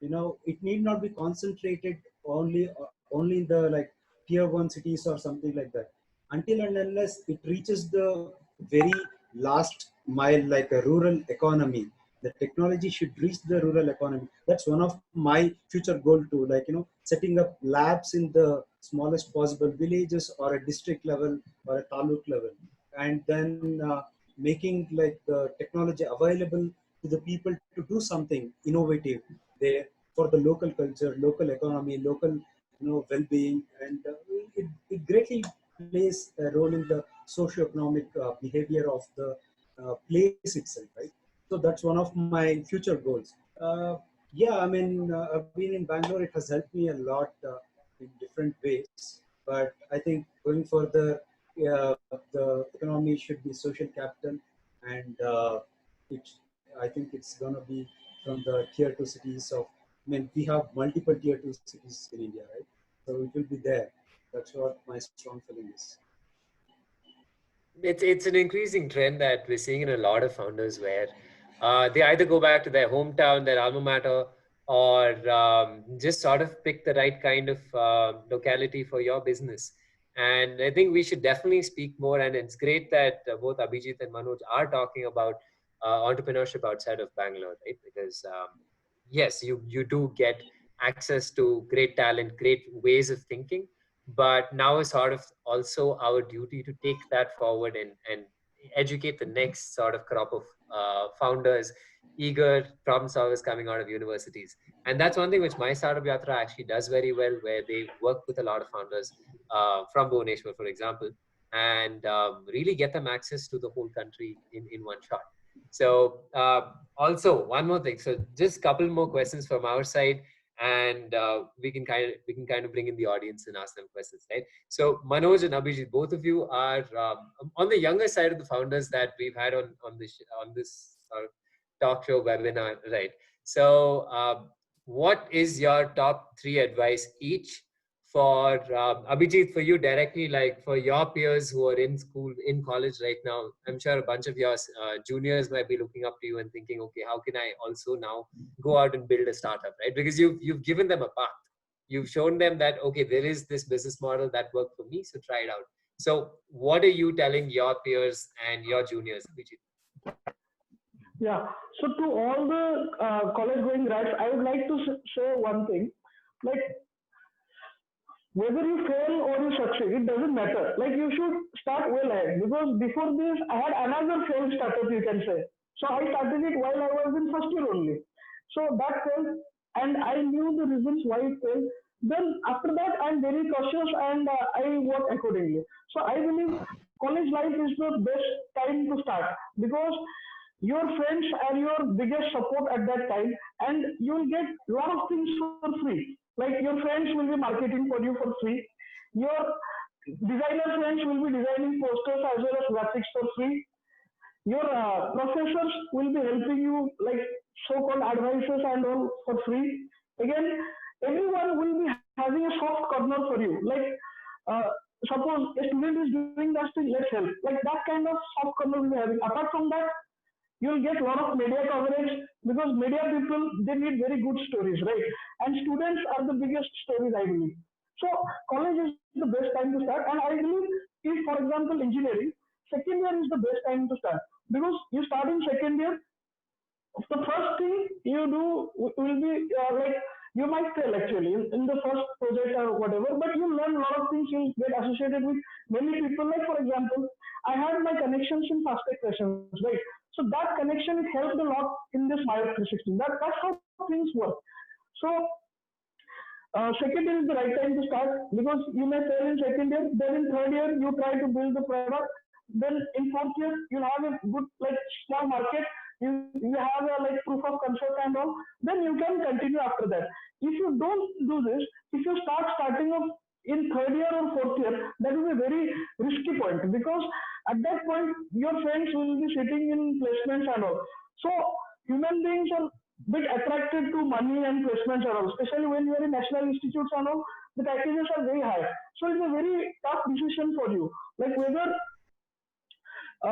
Speaker 5: it need not be concentrated only in the like tier one cities or something like that. Until and unless it reaches the very last mile, like a rural economy, the technology should reach the rural economy. That's one of my future goal too. Like setting up labs in the smallest possible villages or a district level or a taluk level, and then making like the technology available to the people to do something innovative there for the local culture, local economy, local well-being, and it greatly plays a role in the socio-economic behavior of the place itself, right? So that's one of my future goals. Yeah, I mean, I've been in Bangalore. It has helped me a lot in different ways. But I think going further, the economy should be social capital, and it, I think it's gonna be from the tier two cities of. I mean, we have multiple tier two cities in India, right? So it will be there. That's what my strong feeling is.
Speaker 1: It's an increasing trend that we're seeing in a lot of founders where they either go back to their hometown, their alma mater, or just sort of pick the right kind of locality for your business. And I think we should definitely speak more. And it's great that both Abhijit and Manoj are talking about entrepreneurship outside of Bangalore, right? Because yes, you do get access to great talent, great ways of thinking, but now is sort of also our duty to take that forward and educate the next sort of crop of founders, eager problem solvers coming out of universities. And that's one thing which my Startup Yatra actually does very well, where they work with a lot of founders from Bhubaneswar, for example, and really get them access to the whole country in one shot. So also one more thing. So just a couple more questions from our side, and we can kind of bring in the audience and ask them questions, right? So Manoj and Abhijit, both of you are on the younger side of the founders that we've had on this talk show webinar, right? So what is your top 3 advice each for Abhijit, for you directly, like for your peers who are in school, in college right now? I'm sure a bunch of your juniors might be looking up to you and thinking, okay, how can I also now go out and build a startup, right? Because you've given them a path. You've shown them that, okay, there is this business model that worked for me, so try it out. So what are you telling your peers and your juniors, Abhijit?
Speaker 2: Yeah. So to all the college going grads, I would like to say one thing. Like whether you fail or you succeed, it doesn't matter. Like you should start well ahead because before this, I had another failed startup, you can say. So I started it while I was in first year only. So that failed, and I knew the reasons why it failed. Then after that, I'm very cautious and I work accordingly. So I believe college life is the best time to start because your friends are your biggest support at that time, and you'll get a lot of things for free. Like your friends will be marketing for you for free. Your designer friends will be designing posters as well as graphics for free. Your professors will be helping you like so-called advices and all for free. Again, everyone will be having a soft corner for you. Like uh, suppose a student is doing that thing, let's help. Like that kind of soft corner will be having. Apart from that, you'll get a lot of media coverage because media people they need very good stories, right? And students are the biggest stories, I believe. So college is the best time to start, and I believe if, for example, engineering, second year is the best time to start because you start in second year. The first thing you do will be like you might fail actually in the first project or whatever, but you learn a lot of things. You get associated with many people. Like for example, I had my connections in fast tech sessions, right? So that connection it helped a lot in this Myo 316. That's how things work. So second year is the right time to start because you may fail in second year. Then in third year you try to build the product. Then in fourth year you'll have a good like small market. You have a like proof of concept and all. Then you can continue after that. If you don't do this, if you starting off in third year or fourth year, that is a very risky point because at that point your friends will be sitting in placements and all. So human beings are bit attracted to money and placements and all, especially when you are in national institutes and all, the packages are very high. So it's a very tough decision for you. Like whether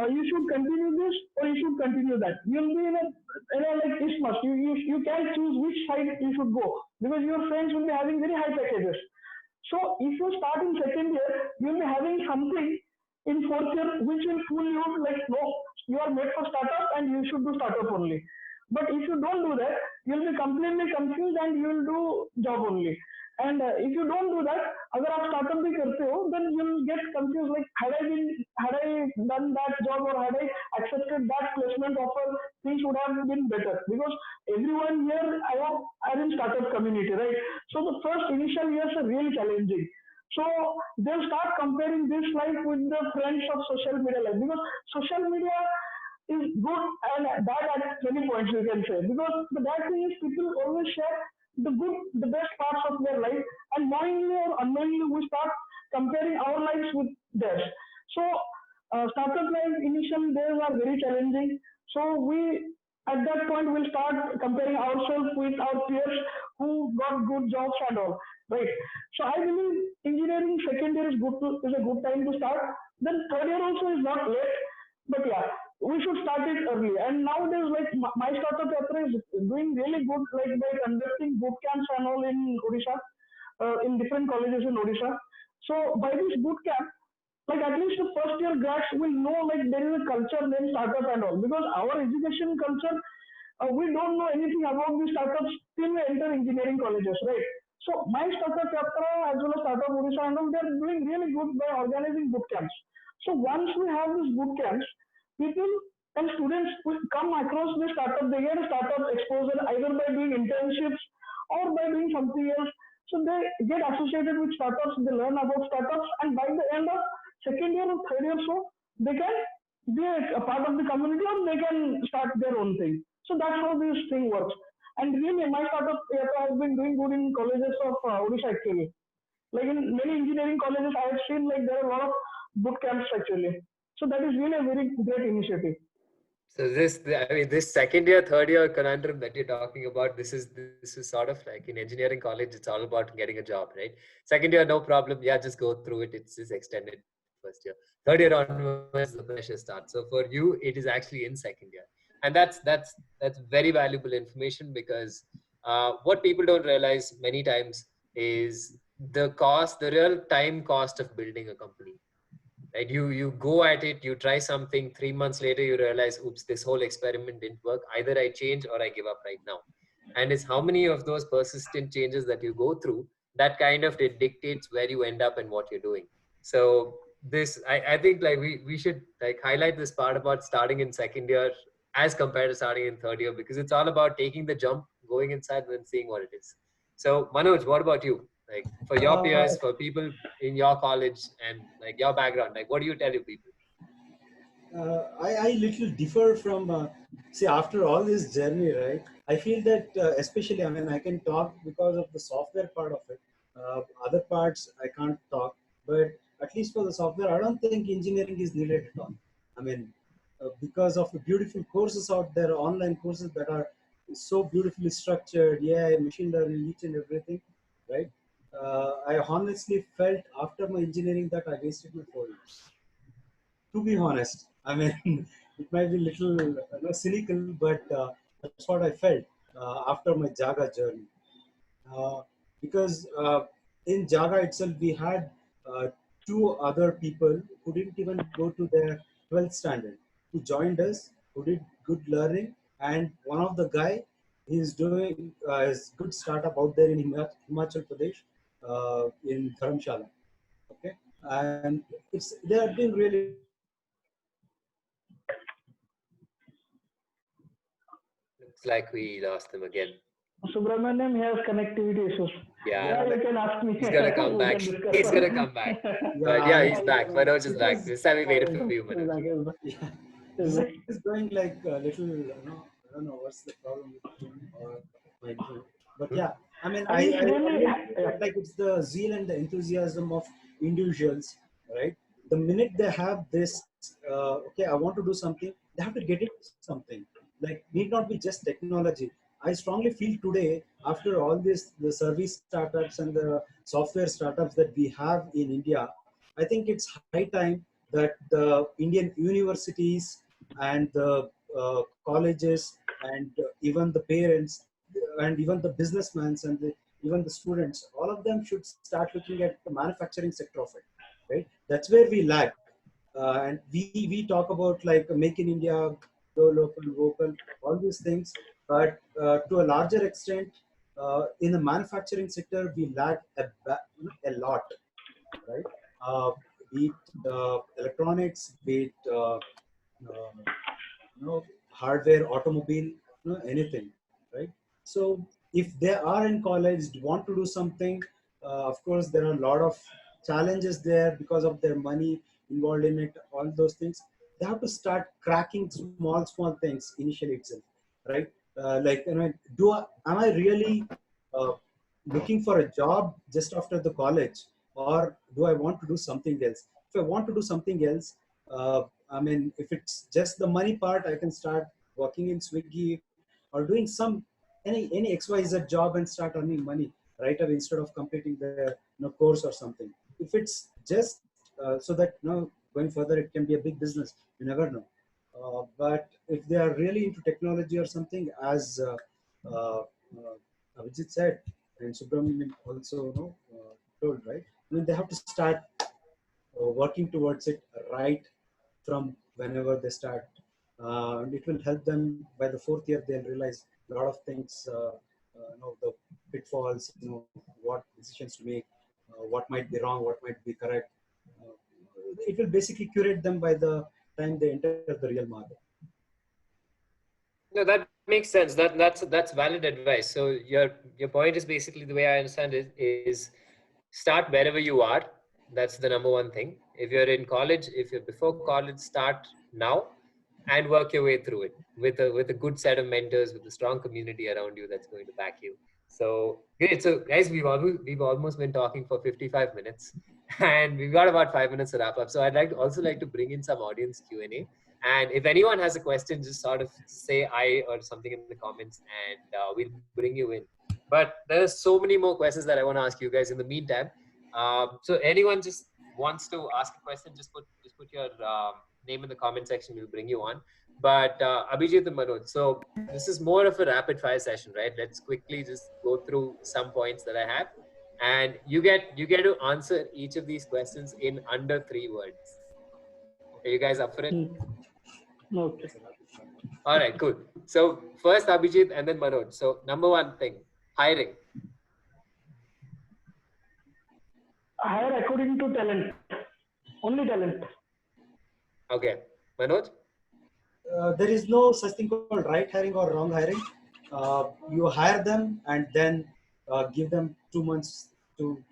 Speaker 2: you should continue this or you should continue that. You'll be in a like isthmus. You can choose which side you should go because your friends will be having very high packages. So if you start in second year, you'll be having something in fourth year which will fool you like no, you are made for startup and you should do startup only. But if you don't do that, you'll be completely confused and you'll do job only. And if you don't do that, अगर आप startup भी करते हो, then you'll get confused. Like had I done that job or had I accepted that placement offer, things would have been better. Because everyone here, I hope, are in startup community, right? So the first initial years are really challenging. So they'll start comparing this life with the friends of social media life, because social media is good and bad at many points, you can say. Because the bad thing is people always share the good, the best parts of their life, and knowingly or unknowingly we start comparing our lives with theirs. So startup life initial days are very challenging. So we at that point will start comparing ourselves with our peers who got good jobs and all, right? So I believe engineering second year is a good time to start. Then third year also is not late, but yeah, we should start it early. And nowadays, like my startup yatra is doing really good, like by conducting boot camps and all in Odisha, in different colleges in Odisha. So by this boot camp, like at least the first year grads will know like there is a culture named startup and all, because our education culture, we don't know anything about the startups till we enter engineering colleges, right? So my startup yatra as well as startup Odisha and all, they're doing really good by organizing boot camps. So once we have these boot camps, people and students will come across the startup, they get a startup exposure either by doing internships or by doing something else. So they get associated with startups, they learn about startups, and by the end of second year or third year, so they can be a part of the community or they can start their own thing. So that's how this thing works. And really, my startup has been doing good in colleges of Odisha actually. Like in many engineering colleges, I have seen like there are a lot of boot camps actually. So that is really a very great initiative.
Speaker 1: So I mean, this second year, third year conundrum that you're talking about, this is sort of like in engineering college, it's all about getting a job, right? Second year, no problem. Yeah, just go through it. It's just extended first year. Third year onwards, the pressure starts. So for you, it is actually in second year, and that's very valuable information, because what people don't realize many times is the real time cost of building a company, right? You go at it, you try something, 3 months later you realize, oops, this whole experiment didn't work, either I change or I give up right now. And it's how many of those persistent changes that you go through that kind of it dictates where you end up and what you're doing. So this I think like we should like highlight this part about starting in second year as compared to starting in third year, because it's all about taking the jump, going inside and then seeing what it is. So Manoj, what about you? Like for your
Speaker 5: Uh,
Speaker 1: peers, for people in your college and like your background, like what do you tell your people?
Speaker 5: I little differ from see, after all this journey, right? I feel that especially, I mean, I can talk because of the software part of it. Other parts I can't talk, but at least for the software, I don't think engineering is needed at all. I mean, because of the beautiful courses out there, online courses that are so beautifully structured, AI, machine learning, each and everything, right? I honestly felt after my engineering that I wasted my 4 years, to be honest. I mean, it might be a little cynical, but that's what I felt after my Jaga journey. Uh, because in Jaga itself, we had two other people who didn't even go to their 12th standard, who joined us, who did good learning, and one of the guy is doing his good startup out there in Himachal Pradesh, in Dharamshala. Okay, and they are doing really.
Speaker 1: Looks like we lost them again.
Speaker 2: Subramaniam has connectivity issues.
Speaker 1: Yeah,
Speaker 2: Yeah,
Speaker 5: Yeah,
Speaker 2: you can ask me.
Speaker 1: he's gonna come
Speaker 2: We
Speaker 1: back.
Speaker 2: can discuss.
Speaker 1: He's gonna come back. But
Speaker 5: yeah,
Speaker 1: yeah,
Speaker 5: I
Speaker 1: he's
Speaker 5: mean,
Speaker 1: back. Manoj is
Speaker 5: it
Speaker 1: back.
Speaker 5: was
Speaker 1: This time we waited for you,
Speaker 2: He's
Speaker 1: Manoj.
Speaker 2: back, he's back.
Speaker 5: yeah,
Speaker 2: He's
Speaker 5: this
Speaker 2: back.
Speaker 5: is going like a little, I don't know what's the problem with him or my internet. But
Speaker 1: Hmm?
Speaker 5: yeah, I mean,
Speaker 2: And it's
Speaker 5: I
Speaker 2: really,
Speaker 5: always feel that like it's the zeal and the enthusiasm of individuals, right? The minute they have this, okay, I want to do something, they have to get it something. Like, need not be just technology. I strongly feel today, after all this, the service startups and the software startups that we have in India, I think it's high time that the Indian universities and the colleges and even the parents and even the businessmen and even the students, all of them should start looking at the manufacturing sector of it. Right, that's where we lag, and we talk about like make in India, go local, vocal, all these things, but to a larger extent, in the manufacturing sector, we lag a lot, right? Uh, be it electronics, be it hardware, automobile, anything, right? So if they are in college, want to do something, of course there are a lot of challenges there because of their money involved in it, all those things. They have to start cracking small things initially itself, right? Like, am I really uh, looking for a job just after the college, or do I want to do something else? If I want to do something else, if it's just the money part, I can start working in Swiggy or doing any XYZ job and start earning money right away instead of completing the course or something. If it's just so that going further, it can be a big business. You never know. But if they are really into technology or something, as Abhijit said, and Subramanian also told, right? I mean, they have to start working towards it right from whenever they start. And it will help them by the fourth year. They'll realize a lot of things, the pitfalls, what decisions to make, what might be wrong, what might be correct. Uh, it will basically curate them by the time they enter the real market.
Speaker 1: No, that makes sense. That's valid advice. So your point is basically, the way I understand it is, start wherever you are. That's the number one thing. If you're in college, if you're before college, start now and work your way through it with a good set of mentors, with a strong community around you that's going to back you. So great. So guys, we've almost been talking for 55 minutes, and we've got about 5 minutes to wrap up. So I'd also like to bring in some audience Q&A. And if anyone has a question, just sort of say "I" or something in the comments, and we'll bring you in. But there's so many more questions that I want to ask you guys in the meantime. So anyone just wants to ask a question, just put your name in the comment section. We'll bring you on. But Abhijit and Manoj, so this is more of a rapid fire session, right? Let's quickly just go through some points that I have, and you get to answer each of these questions in under 3 words. Are you guys up for it?
Speaker 2: Okay.
Speaker 1: All right, cool. So first Abhijit and then Manoj. So number one thing, hiring.
Speaker 2: Hire according to talent. Only talent.
Speaker 1: Okay. Manoj?
Speaker 5: There is no such thing called right hiring or wrong hiring. You hire them and then give them 2 months to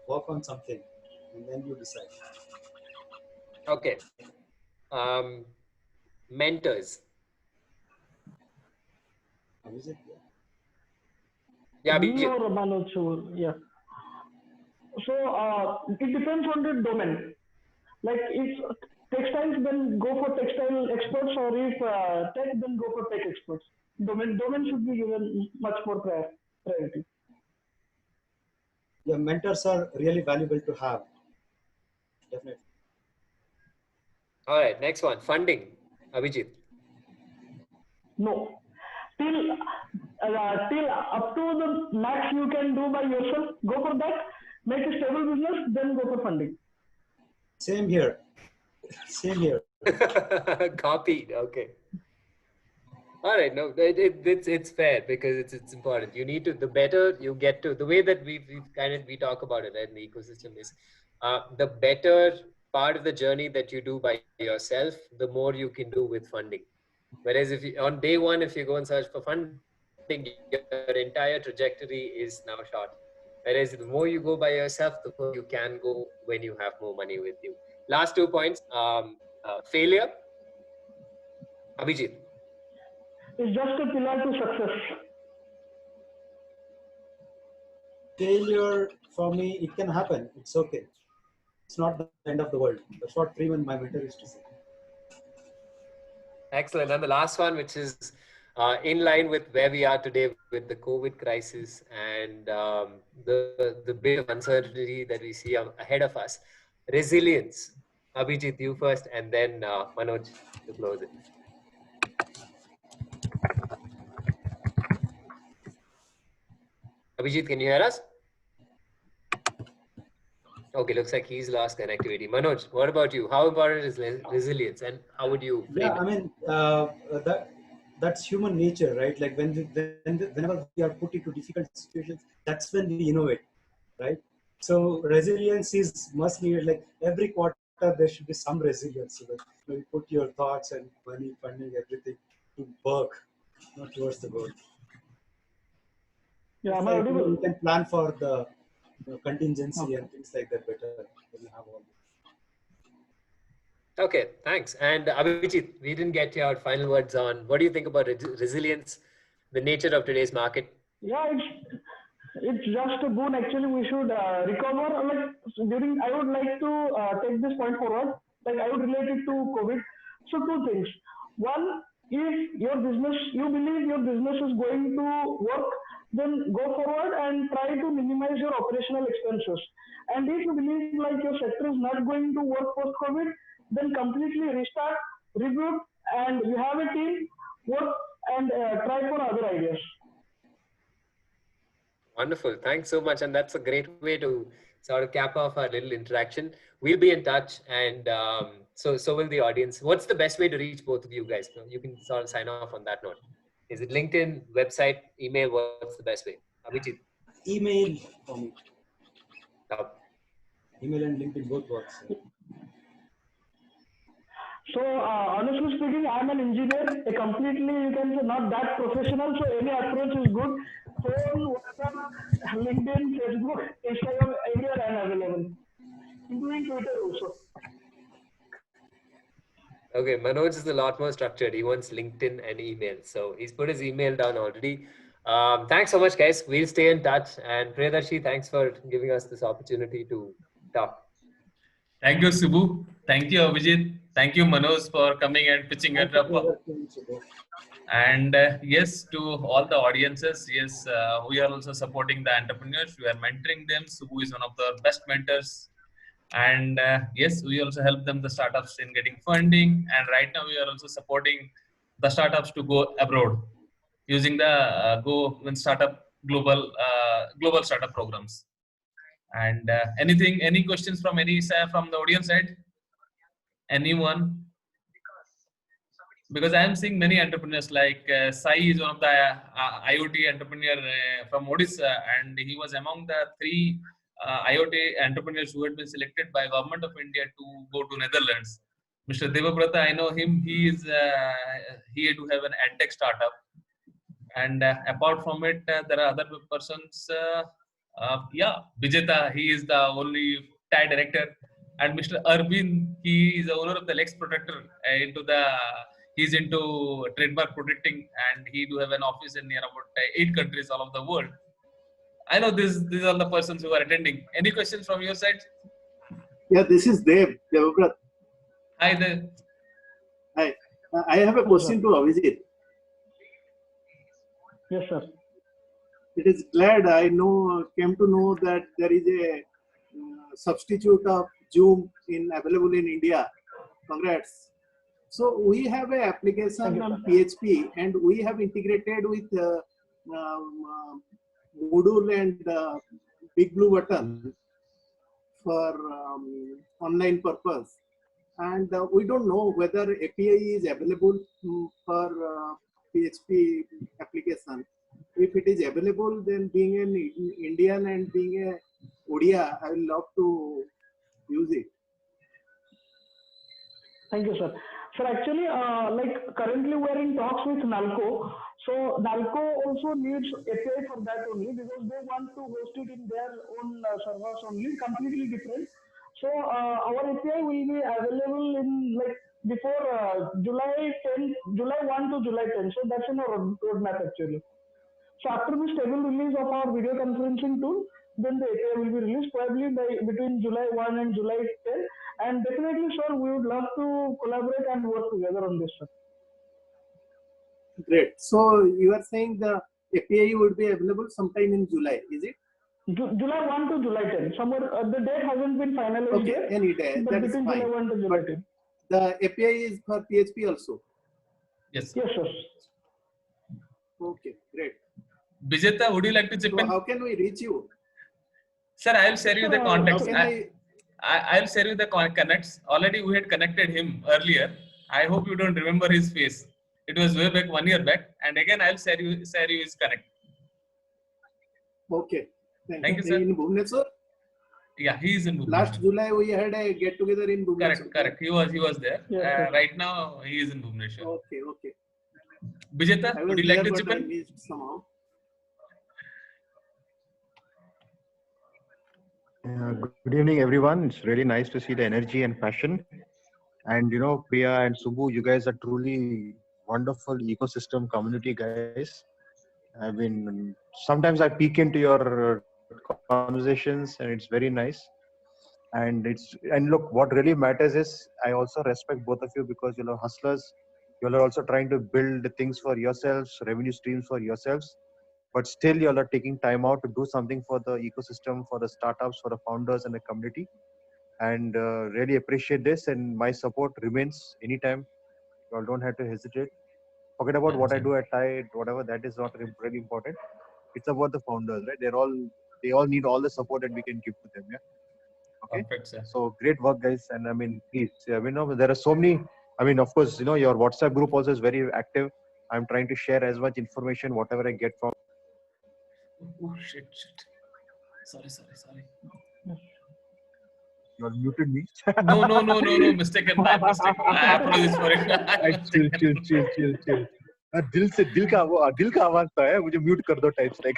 Speaker 5: work on something, and then you decide.
Speaker 1: Okay. Mentors.
Speaker 5: Is it?
Speaker 1: Yeah,
Speaker 2: Me
Speaker 1: Abhijit.
Speaker 2: or Manoj, yeah. So it depends on the domain. Like if textiles, then go for textile experts, or if tech, then go for tech experts. Domain should be given much more priority.
Speaker 5: Yeah, mentors are really valuable to have. Definitely.
Speaker 1: All right, next one, funding. Abhijit.
Speaker 2: No. Till up to the max you can do by yourself, go for that. Make a stable business, then go for funding.
Speaker 5: Same here. Same here.
Speaker 1: Copied. Okay. All right. No, it's fair because it's important. You need to, the better you get to, the way that we talk about it, right, in the ecosystem is the better part of the journey that you do by yourself, the more you can do with funding. Whereas if you, on day one, if you go and search for funding, your entire trajectory is now short. Whereas the more you go by yourself, the more you can go when you have more money with you. Last 2 points. Failure. Abhijit.
Speaker 2: It's just a pillar to success.
Speaker 5: Failure for me, it can happen. It's okay. It's not the end of the world. That's what Freeman, my mentor, used to say.
Speaker 1: Excellent. And the last one, which is in line with where we are today with the COVID crisis and the bit of uncertainty that we see ahead of us, resilience. Abhijit, you first, and then Manoj to close it. Abhijit, can you hear us? Okay, looks like he's lost connectivity. Manoj, what about you? How important is resilience, and how would you frame
Speaker 5: Yeah, I mean, that's human nature, right? Like whenever we are put into difficult situations, that's when we innovate, right? So resilience is must needed. Like every quarter, there should be some resilience, so that you put your thoughts and money, funding, everything to work, towards the goal.
Speaker 2: Yeah, am I
Speaker 5: Like,
Speaker 2: audible?
Speaker 5: you can plan for the contingency and things like that better when you have all this.
Speaker 1: Okay, thanks. And Abhijit, we didn't get your final words on what do you think about resilience, the nature of today's market?
Speaker 2: Yeah, it's just a boon. Actually, we should recover. Like during, I would like to take this point forward. Like I would relate it to COVID. So two things. One, if your business, you believe your business is going to work, then go forward and try to minimize your operational expenses. And if you believe like your sector is not going to work post COVID, then completely restart, reboot, and you have a team, work and try for other ideas.
Speaker 1: Wonderful. Thanks so much. And that's a great way to sort of cap off our little interaction. We'll be in touch, and so will the audience. What's the best way to reach both of you guys? You can sort of sign off on that note. Is it LinkedIn, website, email? What's the best way? Abhijit.
Speaker 5: Email for me.
Speaker 1: Oh.
Speaker 5: Email and LinkedIn both works.
Speaker 2: So honestly speaking, I'm an engineer, a completely you can say not that professional. So any approach is good. Phone, WhatsApp, LinkedIn, Facebook, Instagram, everywhere I'm available, including Twitter also.
Speaker 1: Okay, Manoj is a lot more structured. He wants LinkedIn and email. So he's put his email down already. Thanks so much, guys. We'll stay in touch. And Priyadarshi, thanks for giving us this opportunity to talk.
Speaker 6: Thank you, Subbu. Thank you, Abhijit. Thank you, Manoj, for coming and pitching it up. And yes, to all the audiences, yes, we are also supporting the entrepreneurs. We are mentoring them. Subbu is one of the best mentors. And yes, we also help them, the startups, in getting funding. And right now we are also supporting the startups to go abroad using the Go Win Startup global startup programs. And any questions from from the audience side? Anyone? Because I am seeing many entrepreneurs like Sai is one of the IoT entrepreneur from Odisha, and he was among the 3 IoT entrepreneurs who had been selected by Government of India to go to Netherlands. Mr. Devabrata, I know him. He is he do have an edtech startup, and apart from it, there are other persons. Yeah, Vijeta, he is the only TAI director, and Mr. Arvind, he is the owner of the Lex Protector he's into trademark protecting, and he do have an office in near about 8 countries all over the world. I know these are the persons who are attending. Any questions from your side?
Speaker 7: Yeah, this is Devabrat.
Speaker 6: Hi there.
Speaker 7: Hi. I have a question to Abhijit.
Speaker 2: Yes, sir.
Speaker 7: It is glad I came to know that there is a substitute of Zoom available in India. Congrats. So we have an application on PHP, and we have integrated with Moodle and Big Blue Button for online purpose. And we don't know whether API is available for PHP application. If it is available, then being an Indian and being a Odia, I will love to use it.
Speaker 2: Thank you, sir. Sir, actually, like currently we are in talks with Nalco. So Nalco also needs API for that only because they want to host it in their own servers only, completely different. So our API will be available in like before July 1 to July 10. So that's in our roadmap actually. So after the stable release of our video conferencing tool, then the API will be released probably between July 1 and July 10. And definitely, sir, we would love to collaborate and work together on this, sir.
Speaker 7: Great. So you are saying the API would be available sometime in July, is it?
Speaker 2: July 1 to July 10. Somewhere the date hasn't been finalized yet.
Speaker 7: Any day.
Speaker 2: But
Speaker 7: That is
Speaker 2: between
Speaker 7: fine.
Speaker 2: July 1 to July 10.
Speaker 7: The API is for PHP also.
Speaker 6: Yes.
Speaker 2: Yes, sir.
Speaker 7: Okay, great.
Speaker 6: Vijeta, would you like to chip
Speaker 7: So
Speaker 6: in?
Speaker 7: how can we reach you?
Speaker 6: Sir, I'll share you the contacts.
Speaker 7: How can
Speaker 6: I'll share you the connects. Already we had connected him earlier. I hope you don't remember his face. It was way back 1 year back. And again, I'll share you his connect.
Speaker 7: Okay.
Speaker 6: Thank you, sir.
Speaker 7: In Bhubaneswar?
Speaker 6: Yeah, he is in Bhubaneswar.
Speaker 7: Last July we had a get together in Bhubaneswar.
Speaker 6: Correct. He was there.
Speaker 2: Yes,
Speaker 6: right now he is in Bhubaneswar.
Speaker 7: Okay.
Speaker 6: Vijeta, would you like to chip in?
Speaker 7: I missed somehow.
Speaker 8: Good evening, everyone. It's really nice to see the energy and passion. And Priya and Subbu, you guys are truly wonderful ecosystem community guys. I mean, sometimes I peek into your conversations, and it's very nice. And look, what really matters is I also respect both of you because hustlers. You all are also trying to build things for yourselves, revenue streams for yourselves, but still you all are taking time out to do something for the ecosystem, for the startups, for the founders and the community. And really appreciate this. And my support remains anytime. You all don't have to hesitate. Forget about what I do at Tide, whatever. That is not really important. It's about the founders, right? They all need all the support that we can give to them. Yeah. Okay.
Speaker 6: Perfect, sir.
Speaker 8: So great work, guys. And I mean, please, there are so many. I mean, of course, your WhatsApp group also is very active. I'm trying to share as much information, whatever I get from.
Speaker 6: Oh, shit. Sorry.
Speaker 8: You all muted me.
Speaker 6: No. Mistaken. I apologize for it.
Speaker 8: chill. दिल का आवाज तो है मुझे mute कर दो types like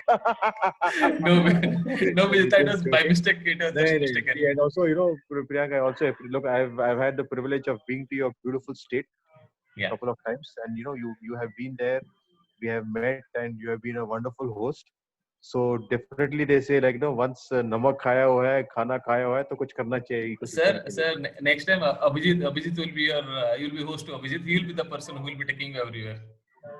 Speaker 6: no, that was by mistake. It was just mistaken.
Speaker 8: and also Priyanka, I also look, I've had the privilege of being to your beautiful state a couple of times, and you have been there, we have met, and you have been a wonderful host. So definitely they say like once namak khaya hua hai, khana khaya hua hai, to kuch karna chahiye.
Speaker 6: Sir, next time Abhijit will be your you'll be host to Abhijit. He will be the person who will be taking you everywhere.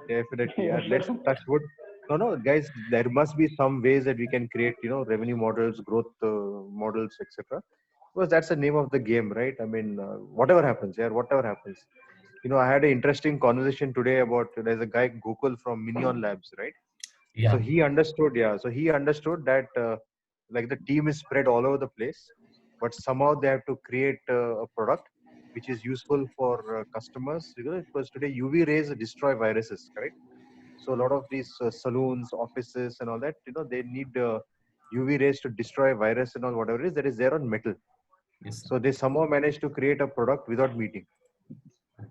Speaker 8: Definitely. Yeah. Let's touch wood. No, guys, there must be some ways that we can create, revenue models, growth models, etc. Because that's the name of the game, right? I mean, whatever happens. I had an interesting conversation today about there's a guy Gokul from Minion Labs, right?
Speaker 6: Yeah.
Speaker 8: So he understood that like the team is spread all over the place, but somehow they have to create a product which is useful for customers. Because today UV rays destroy viruses, correct? So a lot of these saloons, offices, and all that, they need UV rays to destroy virus and all whatever it is that is there on metal.
Speaker 6: Yes.
Speaker 8: So they somehow managed to create a product without meeting.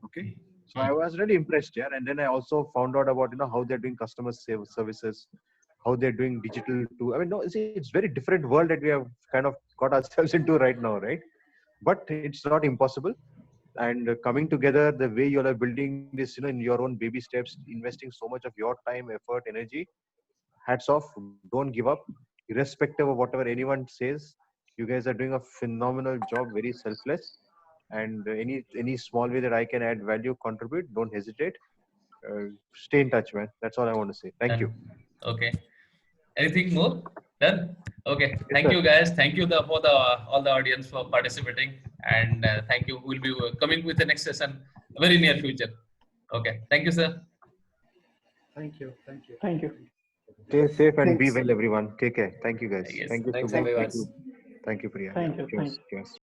Speaker 8: Okay. So I was really impressed here, and then I also found out about how they're doing customer services, how they're doing digital too. I mean, no, see, it's very different world that we have kind of got ourselves into right now, right? But it's not impossible. And coming together, the way you are building this, in your own baby steps, investing so much of your time, effort, energy. Hats off! Don't give up, irrespective of whatever anyone says. You guys are doing a phenomenal job, very selfless. And any small way that I can add value, contribute, don't hesitate. Stay in touch, man. That's all I want to say. Thank you.
Speaker 6: Okay. Anything more? Done? Okay. Thank you, guys. Thank you for all the audience for participating. And thank you. We'll be coming with the next session very near future. Okay. Thank you, sir.
Speaker 5: Thank you.
Speaker 8: Stay safe and be
Speaker 7: Thanks.
Speaker 8: well, everyone. Take care. Thank you, guys.
Speaker 6: Yes.
Speaker 8: Thank you,
Speaker 1: Thanks,
Speaker 8: Subbu.
Speaker 1: everyone.
Speaker 8: Thank you, Priya.
Speaker 2: Thank you.
Speaker 8: Cheers. Cheers.